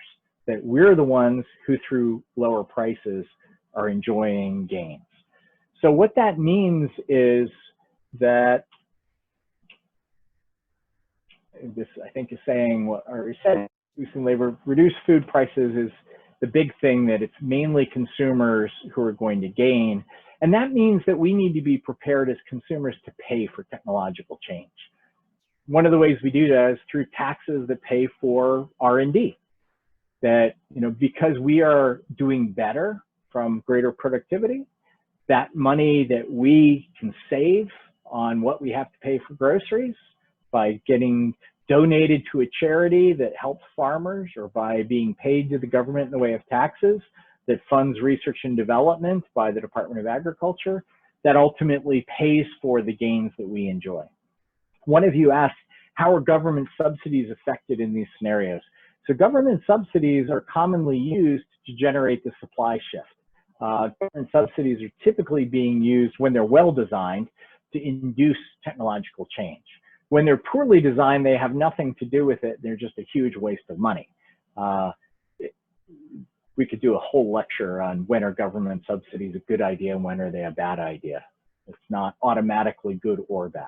that we're the ones who through lower prices are enjoying gains. So what that means is that this, I think, is saying what Ari said, reducing labor, reduce food prices is the big thing, that it's mainly consumers who are going to gain. And that means that we need to be prepared as consumers to pay for technological change. One of the ways we do that is through taxes that pay for R&D. That, you know, because we are doing better from greater productivity, that money that we can save on what we have to pay for groceries by getting donated to a charity that helps farmers, or by being paid to the government in the way of taxes that funds research and development by the Department of Agriculture, that ultimately pays for the gains that we enjoy. One of you asked, how are government subsidies affected in these scenarios? So government subsidies are commonly used to generate the supply shift. Government subsidies are typically being used when they're well designed to induce technological change. When they're poorly designed, they have nothing to do with it. They're just a huge waste of money. We could do a whole lecture on when are government subsidies a good idea and when are they a bad idea. It's not automatically good or bad.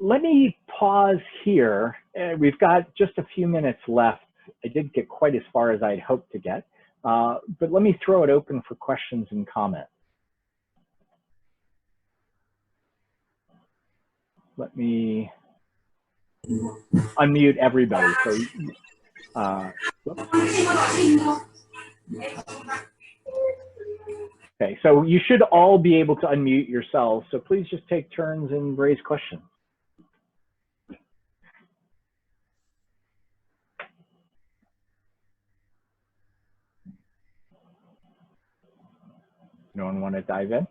Let me pause here. We've got just a few minutes left. I didn't get quite as far as I'd hoped to get, but let me throw it open for questions and comments. Let me unmute everybody. So, okay, so you should all be able to unmute yourselves. So please just take turns and raise questions. No one want to dive in?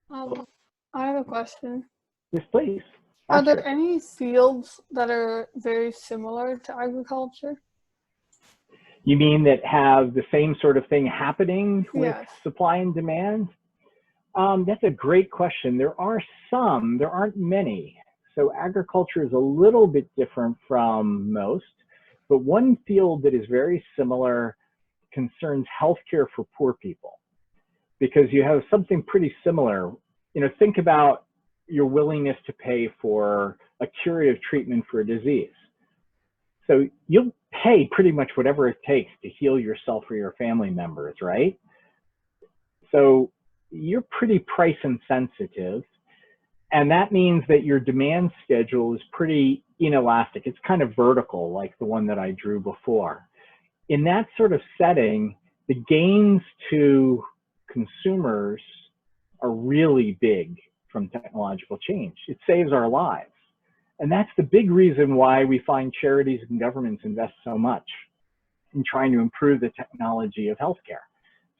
I have a question. Yes, please. Are there any fields that are very similar to agriculture? You mean that have the same sort of thing happening with Yes. supply and demand? That's a great question. There are some, there aren't many. So agriculture is a little bit different from most, but one field that is very similar concerns healthcare for poor people, because you have something pretty similar. You know, think about your willingness to pay for a curative treatment for a disease. So you'll pay pretty much whatever it takes to heal yourself or your family members, right? So you're pretty price insensitive, and that means that your demand schedule is pretty inelastic. It's kind of vertical, like the one that I drew before. In that sort of setting, the gains to consumers are really big from technological change. It saves our lives. And that's the big reason why we find charities and governments invest so much in trying to improve the technology of healthcare.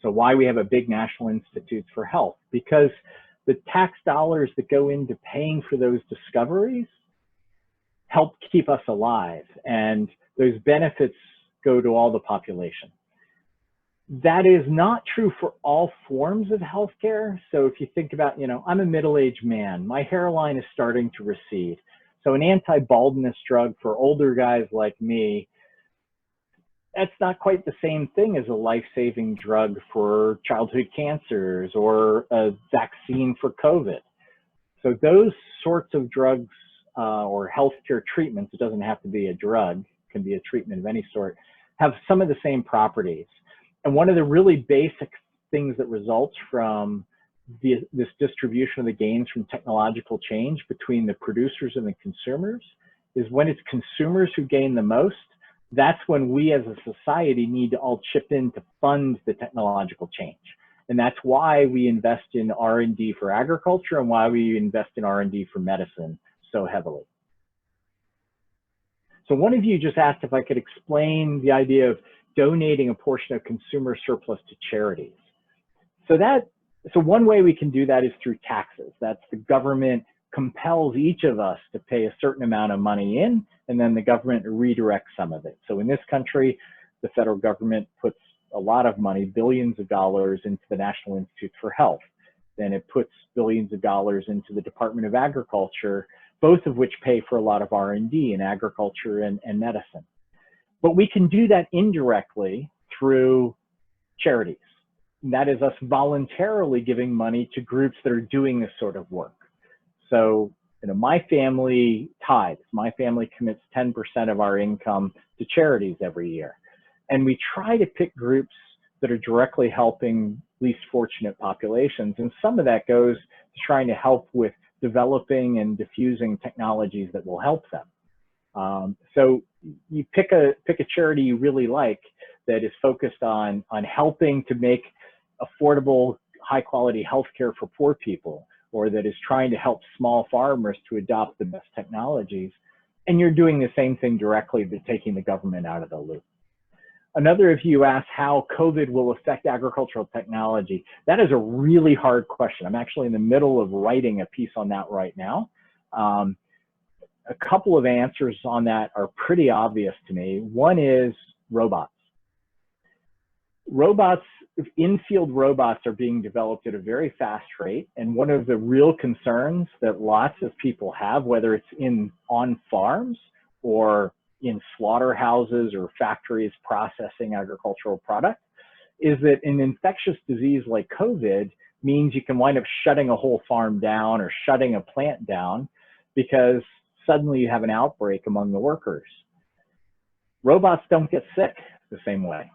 So why we have a big National Institutes for Health, because the tax dollars that go into paying for those discoveries help keep us alive, and those benefits go to all the population. That is not true for all forms of healthcare. So if you think about, you know, I'm a middle-aged man, my hairline is starting to recede. So an anti-baldness drug for older guys like me, that's not quite the same thing as a life-saving drug for childhood cancers or a vaccine for COVID. So those sorts of drugs or healthcare treatments, it doesn't have to be a drug, it can be a treatment of any sort, have some of the same properties. And one of the really basic things that results from this distribution of the gains from technological change between the producers and the consumers is when it's consumers who gain the most, that's when we as a society need to all chip in to fund the technological change. And that's why we invest in R&D for agriculture and why we invest in R&D for medicine so heavily. So one of you just asked if I could explain the idea of donating a portion of consumer surplus to charities. So one way we can do that is through taxes. That's the government compels each of us to pay a certain amount of money in, and then the government redirects some of it. So in this country, the federal government puts a lot of money, billions of dollars, into the National Institute for Health. Then it puts billions of dollars into the Department of Agriculture, both of which pay for a lot of R&D in agriculture and medicine. But we can do that indirectly through charities. And that is us voluntarily giving money to groups that are doing this sort of work. So, my family tithes. My family commits 10% of our income to charities every year. And we try to pick groups that are directly helping least fortunate populations. And some of that goes to trying to help with developing and diffusing technologies that will help them. So you pick a charity you really like that is focused on helping to make affordable, high quality healthcare for poor people, or that is trying to help small farmers to adopt the best technologies. And you're doing the same thing directly, but taking the government out of the loop. Another of you asked how COVID will affect agricultural technology. That is a really hard question. I'm actually in the middle of writing a piece on that right now. A couple of answers on that are pretty obvious to me. One is robots. In-field robots are being developed at a very fast rate. And one of the real concerns that lots of people have, whether it's on farms or in slaughterhouses or factories processing agricultural products, is that an infectious disease like COVID means you can wind up shutting a whole farm down or shutting a plant down because suddenly you have an outbreak among the workers. Robots don't get sick the same way.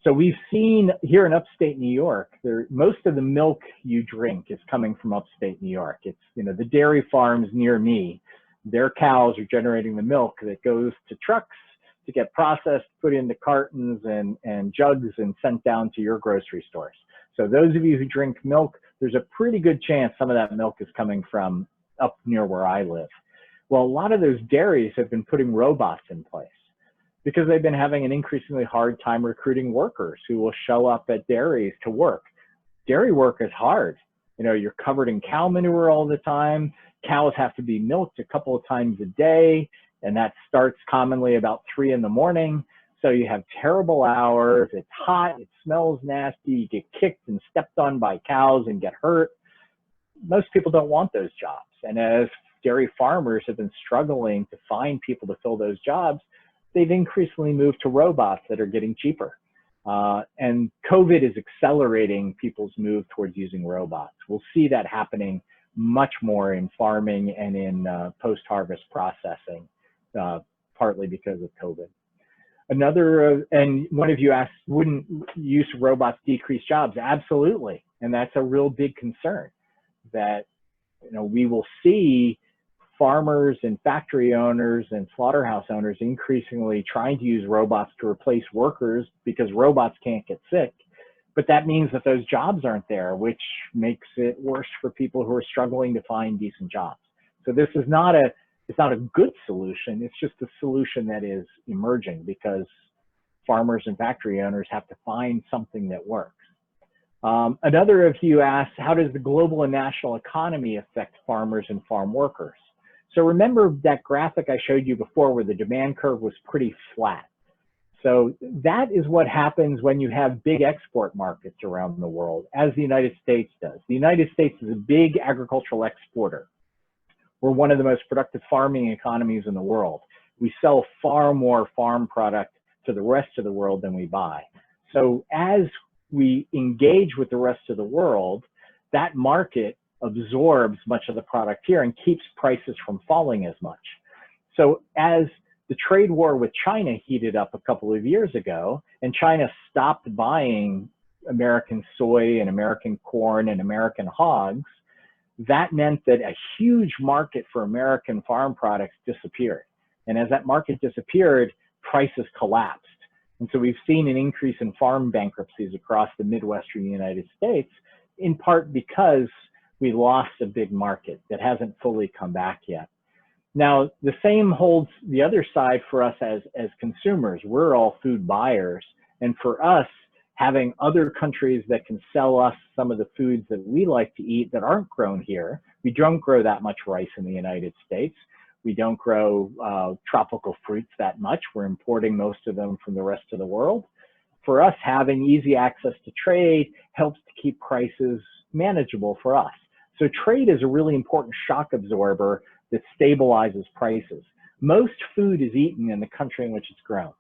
So we've seen here in upstate New York, most of the milk you drink is coming from upstate New York. It's, the dairy farms near me, their cows are generating the milk that goes to trucks to get processed, put into cartons and jugs and sent down to your grocery stores. So those of you who drink milk, there's a pretty good chance some of that milk is coming from up near where I live. Well, a lot of those dairies have been putting robots in place because they've been having an increasingly hard time recruiting workers who will show up at dairies to work. Dairy work is hard. You're covered in cow manure all the time. Cows have to be milked a couple of times a day, and that starts commonly about 3 in the morning. So you have terrible hours, it's hot, it smells nasty, you get kicked and stepped on by cows and get hurt. Most people don't want those jobs. And as dairy farmers have been struggling to find people to fill those jobs, they've increasingly moved to robots that are getting cheaper. And COVID is accelerating people's move towards using robots. We'll see that happening much more in farming and in post-harvest processing, partly because of COVID. And one of you asked, wouldn't use of robots decrease jobs? Absolutely. And that's a real big concern that, we will see farmers and factory owners and slaughterhouse owners increasingly trying to use robots to replace workers because robots can't get sick. But that means that those jobs aren't there, which makes it worse for people who are struggling to find decent jobs. So this is not a good solution. It's just a solution that is emerging because farmers and factory owners have to find something that works. Another of you asked, how does the global and national economy affect farmers and farm workers? So remember that graphic I showed you before where the demand curve was pretty flat. So that is what happens when you have big export markets around the world, as the United States does. The United States is a big agricultural exporter. We're one of the most productive farming economies in the world. We sell far more farm product to the rest of the world than we buy. So as we engage with the rest of the world, that market absorbs much of the product here and keeps prices from falling as much. So as the trade war with China heated up a couple of years ago, and China stopped buying American soy and American corn and American hogs, that meant that a huge market for American farm products disappeared. And as that market disappeared, prices collapsed. And so we've seen an increase in farm bankruptcies across the Midwestern United States, in part because we lost a big market that hasn't fully come back yet. Now, the same holds the other side for us as consumers. We're all food buyers, And for us, having other countries that can sell us some of the foods that we like to eat that aren't grown here. We don't grow that much rice in the United States. We don't grow tropical fruits that much. We're importing most of them from the rest of the world. For us, having easy access to trade helps to keep prices manageable for us. So trade is a really important shock absorber that stabilizes prices. Most food is eaten in the country in which it's grown.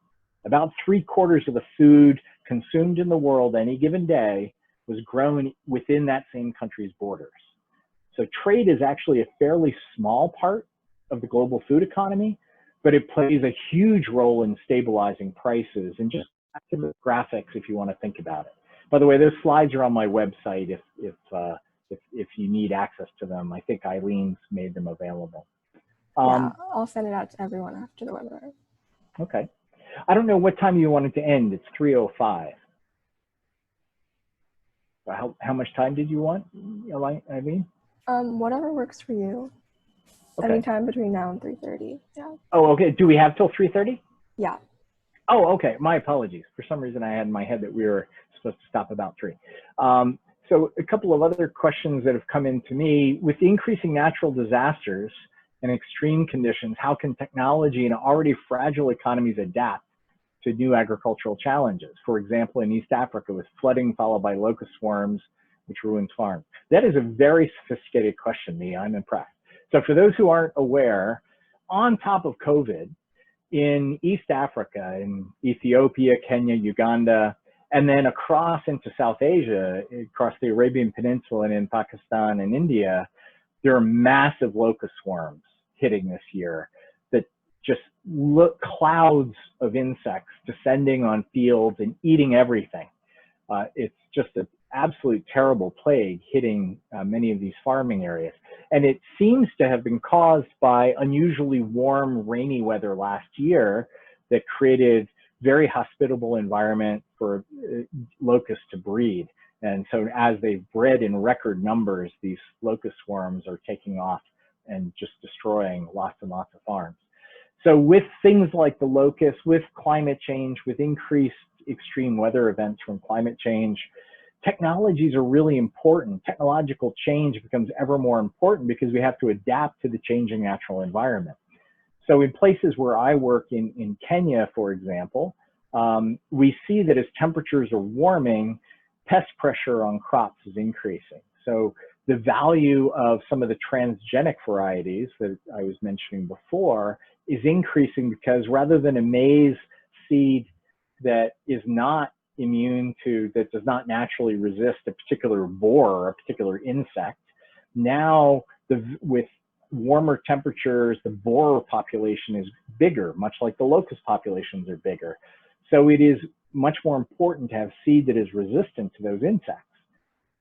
About 3/4 of the food consumed in the world any given day was grown within that same country's borders. So trade is actually a fairly small part of the global food economy, but it plays a huge role in stabilizing prices. And just graphics if you want to think about it. By the way, those slides are on my website if you need access to them. I think Eileen's made them available. Yeah, I'll send it out to everyone after the webinar. Okay. I don't know what time you wanted to end. It's 3:05. How much time did you want, Eileen? Whatever works for you. Okay. Anytime between now and 3:30. Yeah. Oh, okay. Do we have till 3:30? Yeah. Oh, okay. My apologies. For some reason, I had in my head that we were supposed to stop about 3. So a couple of other questions that have come in to me. With increasing natural disasters and extreme conditions, how can technology and already fragile economies adapt to new agricultural challenges? For example, in East Africa with flooding followed by locust swarms, which ruins farms. That is a very sophisticated question, Mia. I'm impressed. So for those who aren't aware, on top of COVID, in East Africa, in Ethiopia, Kenya, Uganda, and then across into South Asia, across the Arabian Peninsula and in Pakistan and India, there are massive locust swarms hitting this year that just look clouds of insects descending on fields and eating everything. It's just an absolute terrible plague hitting many of these farming areas. And it seems to have been caused by unusually warm, rainy weather last year that created very hospitable environment for locusts to breed. And so as they've bred in record numbers, these locust swarms are taking off and just destroying lots and lots of farms. So with things like the locusts, with climate change, with increased extreme weather events from climate change, technologies are really important. Technological change becomes ever more important because we have to adapt to the changing natural environment. So in places where I work in Kenya, for example, we see that as temperatures are warming, pest pressure on crops is increasing. So the value of some of the transgenic varieties that I was mentioning before is increasing because rather than a maize seed that is not immune to, that does not naturally resist a particular borer or a particular insect, now with warmer temperatures, the borer population is bigger, much like the locust populations are bigger. So it is much more important to have seed that is resistant to those insects.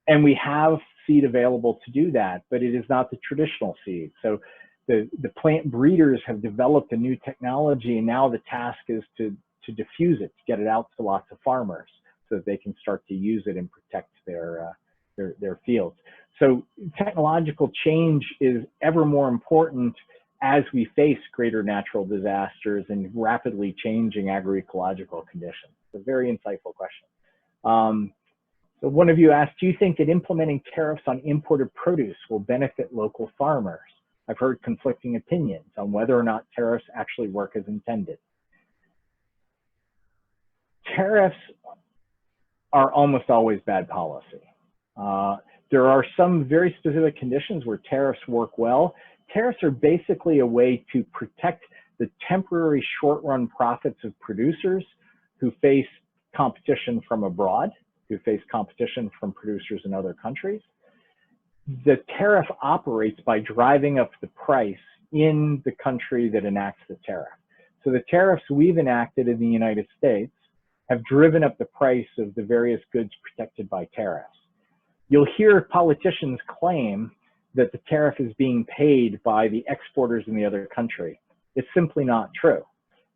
And we have seed available to do that, but it is not the traditional seed. So the plant breeders have developed a new technology, and now the task is to diffuse it, to get it out to lots of farmers so that they can start to use it and protect their fields. So technological change is ever more important as we face greater natural disasters and rapidly changing agroecological conditions. It's a very insightful question. So one of you asked, do you think that implementing tariffs on imported produce will benefit local farmers? I've heard conflicting opinions on whether or not tariffs actually work as intended. Tariffs are almost always bad policy. There are some very specific conditions where tariffs work well. Tariffs are basically a way to protect the temporary short-run profits of producers who face competition from abroad, who face competition from producers in other countries. The tariff operates by driving up the price in the country that enacts the tariff. So the tariffs we've enacted in the United States have driven up the price of the various goods protected by tariffs. You'll hear politicians claim that the tariff is being paid by the exporters in the other country. It's simply not true.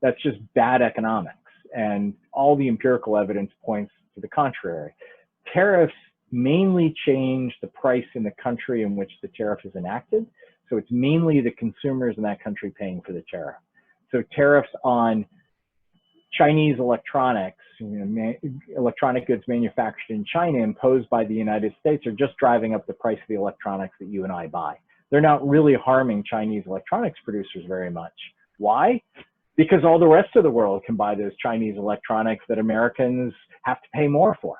That's just bad economics, and all the empirical evidence points to the contrary. Tariffs mainly change the price in the country in which the tariff is enacted, so it's mainly the consumers in that country paying for the tariff. So tariffs on Chinese electronics, electronic goods manufactured in China imposed by the United States are just driving up the price of the electronics that you and I buy. They're not really harming Chinese electronics producers very much. Why? Because all the rest of the world can buy those Chinese electronics that Americans have to pay more for.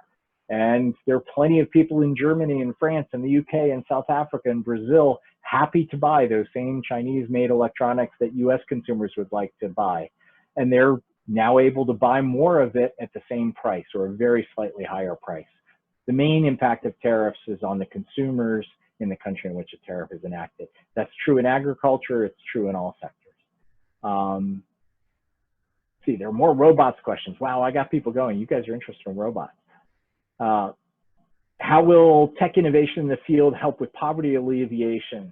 And there are plenty of people in Germany and France and the UK and South Africa and Brazil happy to buy those same Chinese-made electronics that US consumers would like to buy. And they're now able to buy more of it at the same price or a very slightly higher price. The main impact of tariffs is on the consumers in the country in which a tariff is enacted. That's true in agriculture, it's true in all sectors. See, there are more robots questions. Wow, I got people going. You guys are interested in robots. How will tech innovation in the field help with poverty alleviation?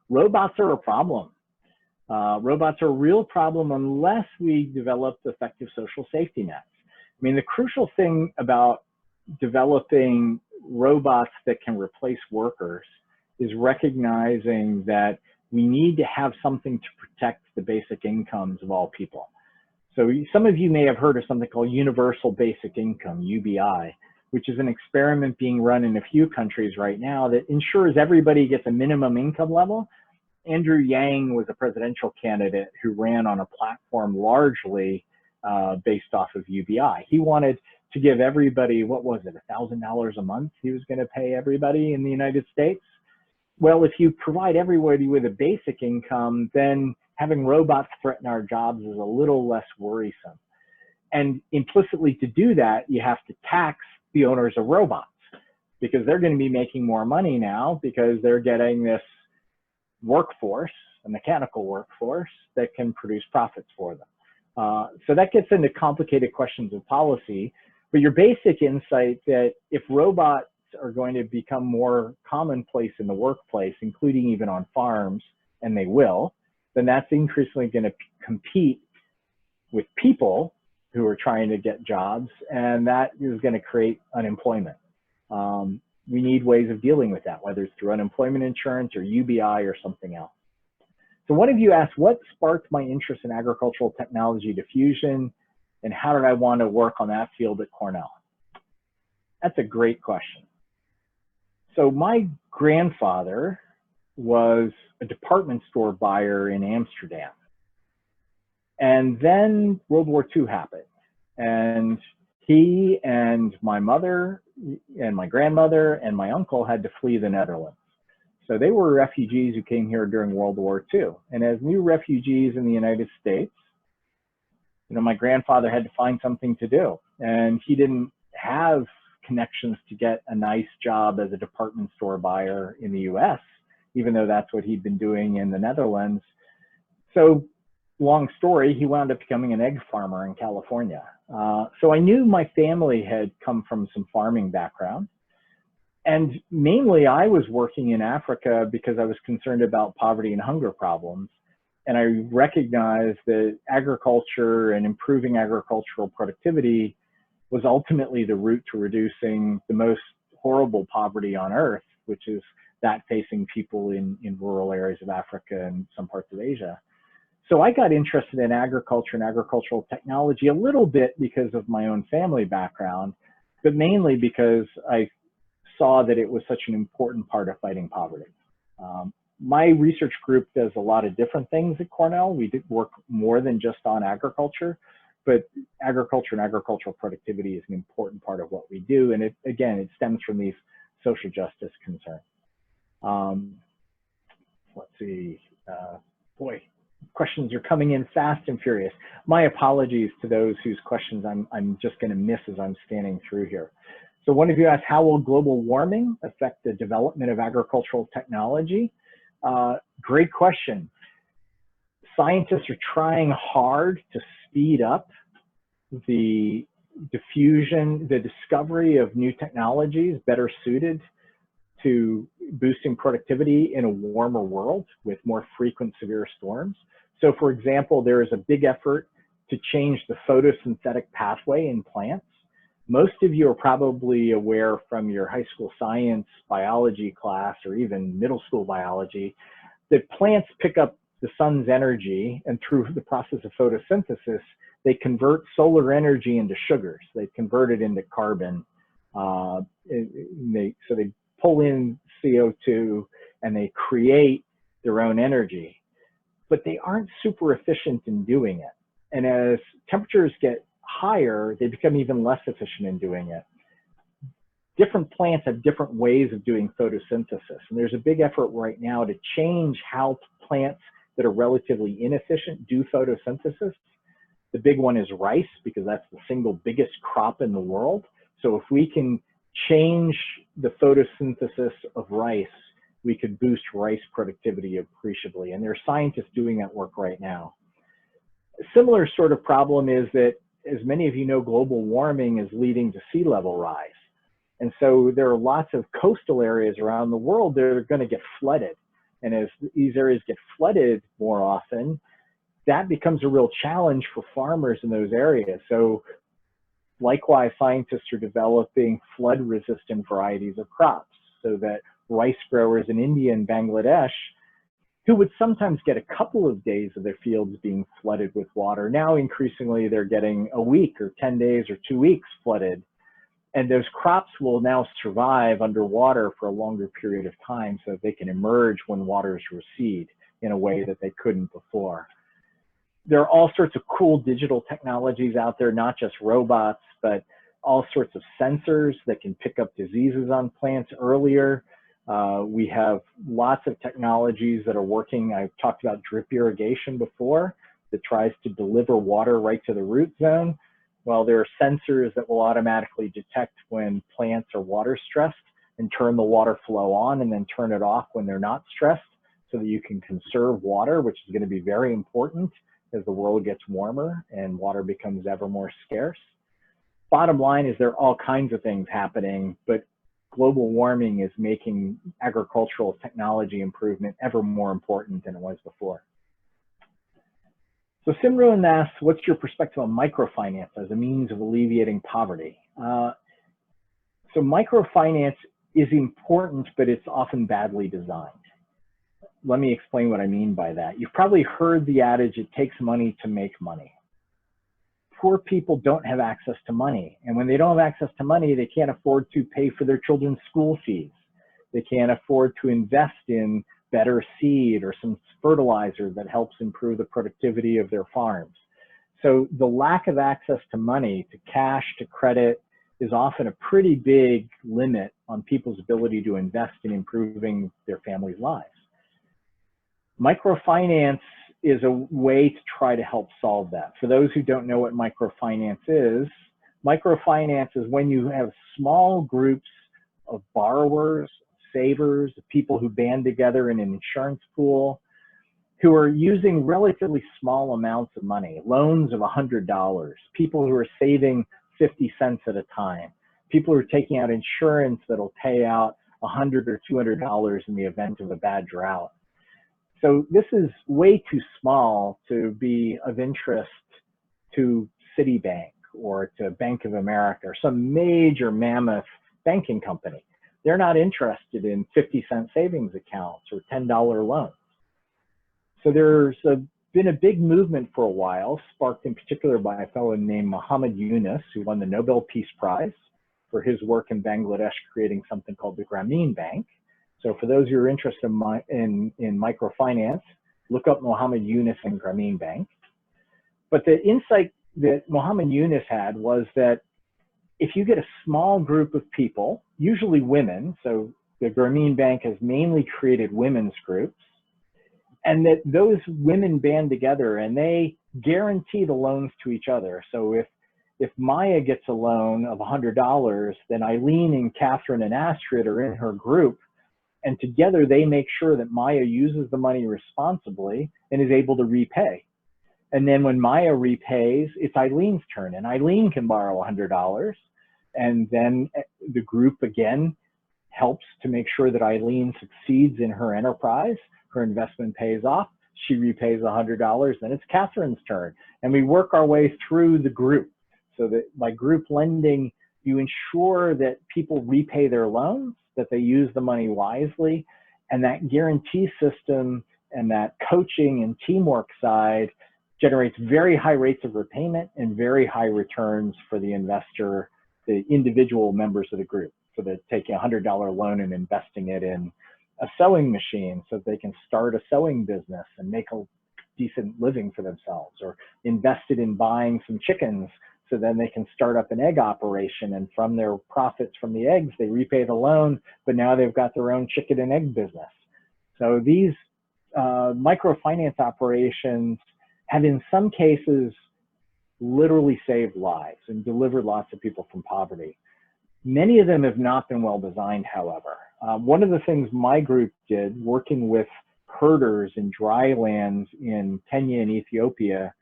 Robots are a problem. Robots are a real problem unless we develop effective social safety nets. I mean, the crucial thing about developing robots that can replace workers is recognizing that we need to have something to protect the basic incomes of all people. So some of you may have heard of something called Universal Basic Income, UBI, which is an experiment being run in a few countries right now that ensures everybody gets a minimum income level. Andrew Yang was a presidential candidate who ran on a platform largely based off of UBI. He wanted to give everybody, what was it, $1,000 a month he was going to pay everybody in the United States? Well, if you provide everybody with a basic income, then having robots threaten our jobs is a little less worrisome. And implicitly to do that, you have to tax the owners of robots because they're going to be making more money now because they're getting this workforce, a mechanical workforce that can produce profits for them. So that gets into complicated questions of policy, but your basic insight that if robots are going to become more commonplace in the workplace, including even on farms, and they will, then that's increasingly going to compete with people who are trying to get jobs, and that is going to create unemployment. We need ways of dealing with that, whether it's through unemployment insurance or UBI or something else. So one of you asked, what sparked my interest in agricultural technology diffusion, and how did I want to work on that field at Cornell? That's a great question. So my grandfather was a department store buyer in Amsterdam. And then World War II happened. And he and my mother and my grandmother and my uncle had to flee the Netherlands. So they were refugees who came here during World War II. And as new refugees in the United States, you know, my grandfather had to find something to do. And he didn't have connections to get a nice job as a department store buyer in the US, even though that's what he'd been doing in the Netherlands. So long story, he wound up becoming an egg farmer in California. So I knew my family had come from some farming background. And mainly I was working in Africa because I was concerned about poverty and hunger problems. And I recognized that agriculture and improving agricultural productivity was ultimately the route to reducing the most horrible poverty on earth, which is that facing people in rural areas of Africa and some parts of Asia. So I got interested in agriculture and agricultural technology a little bit because of my own family background, but mainly because I saw that it was such an important part of fighting poverty. My research group does a lot of different things at Cornell. We did work more than just on agriculture, but agriculture and agricultural productivity is an important part of what we do. And it, again, it stems from these social justice concerns. Let's see, boy, questions are coming in fast and furious. My apologies to those whose questions I'm just gonna miss as I'm scanning through here. So one of you asked, how will global warming affect the development of agricultural technology? Great question. Scientists are trying hard to speed up the diffusion, the discovery of new technologies better suited to boosting productivity in a warmer world with more frequent severe storms. So for example, there is a big effort to change the photosynthetic pathway in plants. Most of you are probably aware from your high school science biology class or even middle school biology that plants pick up the sun's energy, and through the process of photosynthesis, they convert solar energy into sugars. They convert it into carbon. So they pull in CO2 and they create their own energy, but they aren't super efficient in doing it. And as temperatures get higher, they become even less efficient in doing it. Different plants have different ways of doing photosynthesis. And there's a big effort right now to change how plants that are relatively inefficient do photosynthesis. The big one is rice, because that's the single biggest crop in the world. So if we can change the photosynthesis of rice, we could boost rice productivity appreciably. And there are scientists doing that work right now. A similar sort of problem is that, as many of you know, global warming is leading to sea level rise. And so there are lots of coastal areas around the world that are going to get flooded. And as these areas get flooded more often, that becomes a real challenge for farmers in those areas. So likewise, scientists are developing flood-resistant varieties of crops so that rice growers in India and Bangladesh, who would sometimes get a couple of days of their fields being flooded with water, now increasingly they're getting a week or 10 days or 2 weeks flooded. And those crops will now survive underwater for a longer period of time so they can emerge when waters recede in a way that they couldn't before. There are all sorts of cool digital technologies out there, not just robots, but all sorts of sensors that can pick up diseases on plants earlier. We have lots of technologies that are working. I've talked about drip irrigation before that tries to deliver water right to the root zone. Well, there are sensors that will automatically detect when plants are water stressed and turn the water flow on and then turn it off when they're not stressed, so that you can conserve water, which is going to be very important as the world gets warmer and water becomes ever more scarce. Bottom line is there are all kinds of things happening, but global warming is making agricultural technology improvement ever more important than it was before. So Simran asks, what's your perspective on microfinance as a means of alleviating poverty? So microfinance is important, but it's often badly designed. Let me explain what I mean by that. You've probably heard the adage, it takes money to make money. Poor people don't have access to money. And when they don't have access to money, they can't afford to pay for their children's school fees. They can't afford to invest in better seed or some fertilizer that helps improve the productivity of their farms. So the lack of access to money, to cash, to credit, is often a pretty big limit on people's ability to invest in improving their family's lives. Microfinance is a way to try to help solve that. For those who don't know what microfinance is when you have small groups of borrowers, savers, people who band together in an insurance pool, who are using relatively small amounts of money, loans of $100, people who are saving 50 cents at a time, people who are taking out insurance that'll pay out $100 or $200 in the event of a bad drought. So this is way too small to be of interest to Citibank or to Bank of America or some major mammoth banking company. They're not interested in 50-cent savings accounts or $10 loans. So there's been a big movement for a while, sparked in particular by a fellow named Muhammad Yunus, who won the Nobel Peace Prize for his work in Bangladesh creating something called the Grameen Bank. So for those who are interested in microfinance, look up Muhammad Yunus and Grameen Bank. But the insight that Muhammad Yunus had was that if you get a small group of people, usually women, so the Grameen Bank has mainly created women's groups, and that those women band together and they guarantee the loans to each other. So if Maya gets a loan of $100, then Eileen and Catherine and Astrid are in her group, and together they make sure that Maya uses the money responsibly and is able to repay. And then when Maya repays, it's Eileen's turn, and Eileen can borrow $100. And then the group again helps to make sure that Eileen succeeds in her enterprise. Her investment pays off. She repays $100. Then it's Catherine's turn. And we work our way through the group so that by group lending, you ensure that people repay their loans, that they use the money wisely. And that guarantee system and that coaching and teamwork side generates very high rates of repayment and very high returns for the investor, the individual members of the group. So they're taking a $100 loan and investing it in a sewing machine so they can start a sewing business and make a decent living for themselves, or invested in buying some chickens so then they can start up an egg operation, and from their profits from the eggs, they repay the loan, but now they've got their own chicken and egg business. So these microfinance operations have in some cases literally saved lives and delivered lots of people from poverty. Many of them have not been well designed, however. One of the things my group did, working with herders in dry lands in Kenya and Ethiopia,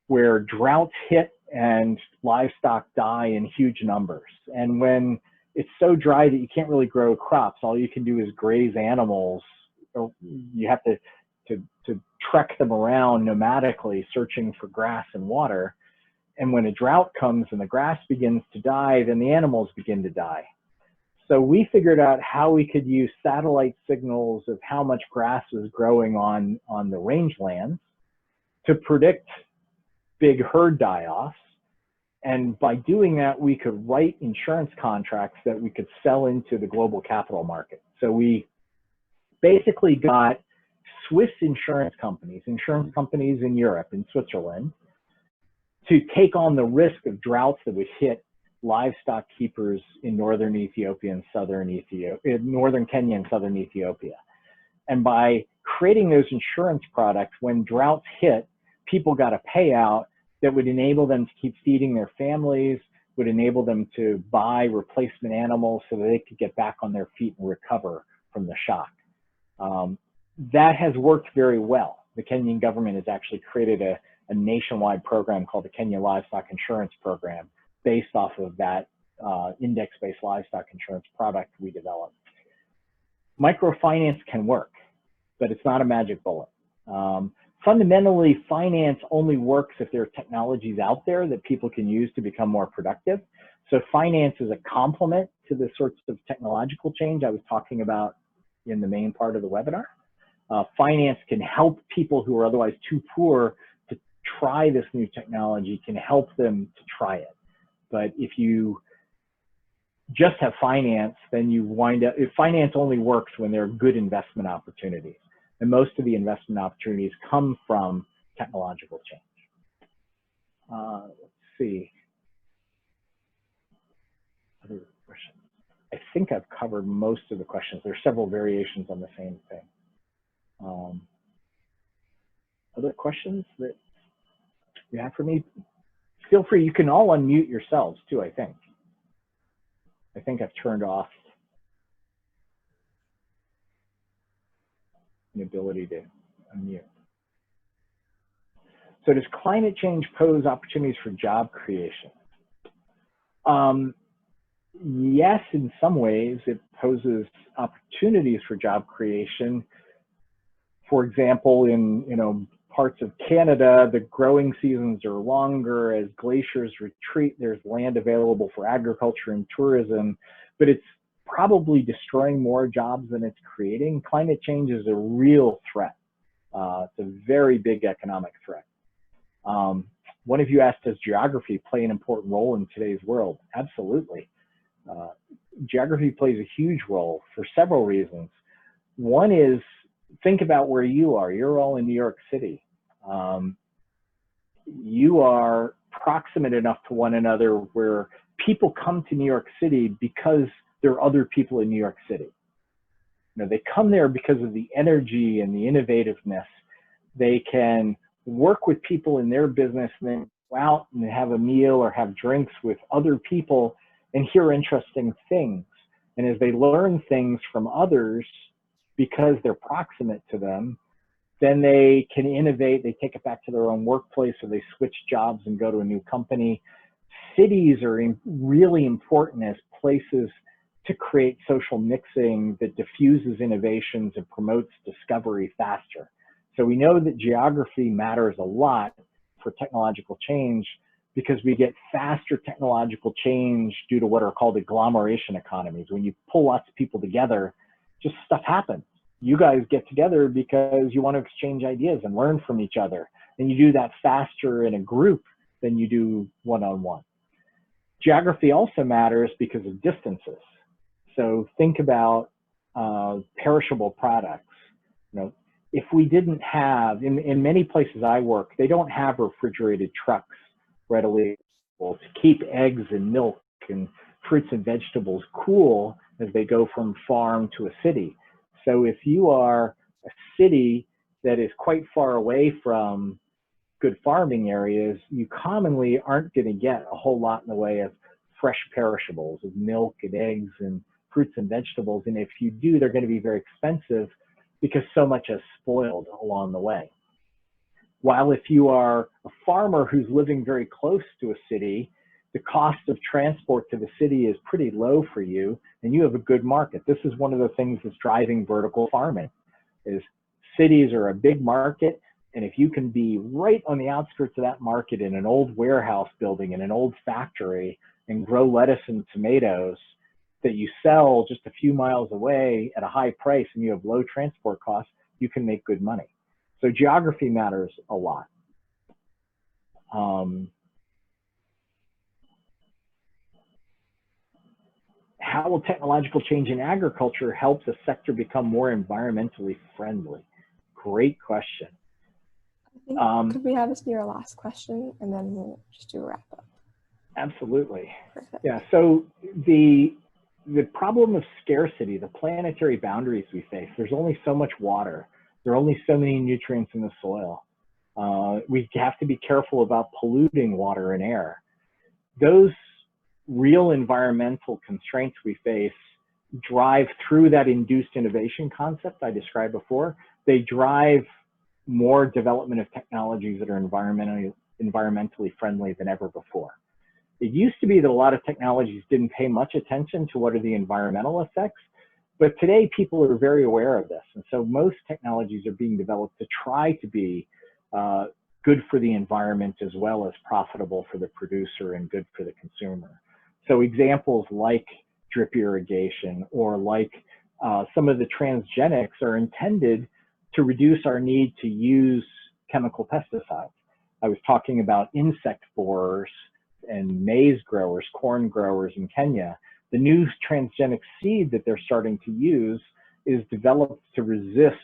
where droughts hit and livestock die in huge numbers. And when it's so dry that you can't really grow crops, all you can do is graze animals, or you have to trek them around nomadically, searching for grass and water. And when a drought comes and the grass begins to die, then the animals begin to die. So we figured out how we could use satellite signals of how much grass was growing on the rangelands to predict big herd die-offs. And by doing that, we could write insurance contracts that we could sell into the global capital market. So we basically got Swiss insurance companies in Europe, in Switzerland, to take on the risk of droughts that would hit livestock keepers in northern Ethiopia and northern Kenya and southern Ethiopia. And by creating those insurance products, when droughts hit, people got a payout that would enable them to keep feeding their families, would enable them to buy replacement animals so that they could get back on their feet and recover from the shock. That has worked very well. The Kenyan government has actually created a nationwide program called the Kenya Livestock Insurance Program, based off of that index-based livestock insurance product we developed. Microfinance can work, but it's not a magic bullet. Fundamentally, finance only works if there are technologies out there that people can use to become more productive. So finance is a complement to the sorts of technological change I was talking about in the main part of the webinar. Finance can help people who are otherwise too poor to try this new technology, can help them to try it. But if you just have finance, then you wind up, finance only works when there are good investment opportunities. And most of the investment opportunities come from technological change. Let's see. Other questions? I think I've covered most of the questions. There's several variations on the same thing. Other questions that you have for me? Feel free. You can all unmute yourselves too, I think. I think I've turned off the ability to unmute. So does climate change pose opportunities for job creation? Yes, in some ways it poses opportunities for job creation. For example, in parts of Canada, the growing seasons are longer. As glaciers retreat, there's land available for agriculture and tourism, but it's probably destroying more jobs than it's creating. Climate change is a real threat. It's a very big economic threat. One of you asked, does geography play an important role in today's world? Absolutely. Geography plays a huge role for several reasons. One is, think about where you are. You're all in New York City. You are proximate enough to one another where people come to New York City because there are other people in New York City. They come there because of the energy and the innovativeness. They can work with people in their business and then go out and have a meal or have drinks with other people and hear interesting things. And as they learn things from others, because they're proximate to them, then they can innovate, they take it back to their own workplace, or they switch jobs and go to a new company. Cities are really important as places to create social mixing that diffuses innovations and promotes discovery faster. So we know that geography matters a lot for technological change because we get faster technological change due to what are called agglomeration economies. When you pull lots of people together, just stuff happens. You guys get together because you want to exchange ideas and learn from each other. and you do that faster in a group than you do one-on-one. Geography also matters because of distances. So think about perishable products. You know, if we didn't have, in many places I work, they don't have refrigerated trucks readily available to keep eggs and milk and fruits and vegetables cool as they go from farm to a city. So if you are a city that is quite far away from good farming areas, you commonly aren't going to get a whole lot in the way of fresh perishables, of milk and eggs and fruits and vegetables. And if you do, they're going to be very expensive because so much has spoiled along the way. While if you are a farmer who's living very close to a city, the cost of transport to the city is pretty low for you, and you have a good market. This is one of the things that's driving vertical farming, is cities are a big market, and if you can be right on the outskirts of that market in an old warehouse building, in an old factory, and grow lettuce and tomatoes that you sell just a few miles away at a high price and you have low transport costs, you can make good money. So geography matters a lot. How will technological change in agriculture help the sector become more environmentally friendly? Great question. I think, could we have this be our last question, and then we'll just do a wrap up? Absolutely. Perfect. Yeah, so the problem of scarcity, the planetary boundaries we face, there's only so much water. There are only so many nutrients in the soil. We have to be careful about polluting water and air. Those real environmental constraints we face drive through that induced innovation concept I described before. They drive more development of technologies that are environmentally friendly than ever before. It used to be that a lot of technologies didn't pay much attention to what are the environmental effects, but today people are very aware of this. And so most technologies are being developed to try to be good for the environment as well as profitable for the producer and good for the consumer. So examples like drip irrigation or like some of the transgenics are intended to reduce our need to use chemical pesticides. I was talking about insect borers and maize growers, corn growers in Kenya. The new transgenic seed that they're starting to use is developed to resist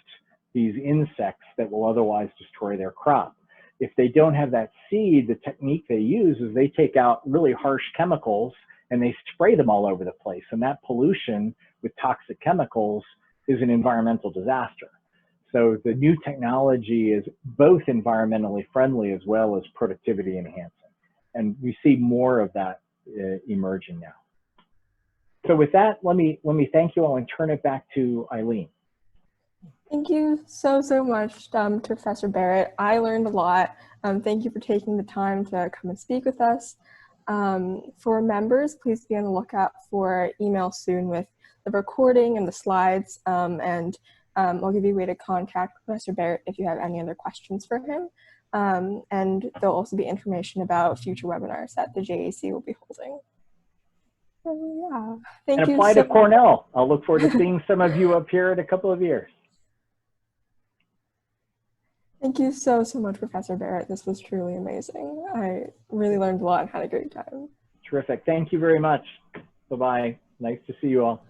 these insects that will otherwise destroy their crop. If they don't have that seed, the technique they use is they take out really harsh chemicals and they spray them all over the place. And that pollution with toxic chemicals is an environmental disaster. So the new technology is both environmentally friendly as well as productivity enhancing. And we see more of that emerging now. So with that, let me thank you all and turn it back to Eileen. Thank you so much to Professor Barrett. I learned a lot. Thank you for taking the time to come and speak with us. For members, please be on the lookout for email soon with the recording and the slides, and I'll give you a way to contact Professor Barrett if you have any other questions for him. And there'll also be information about future webinars that the JEC will be holding. So yeah, thank you. And apply to Cornell. I'll look forward to seeing some of you up here in a couple of years. Thank you so much, Professor Barrett. This was truly amazing. I really learned a lot and had a great time. Terrific. Thank you very much. Bye-bye. Nice to see you all.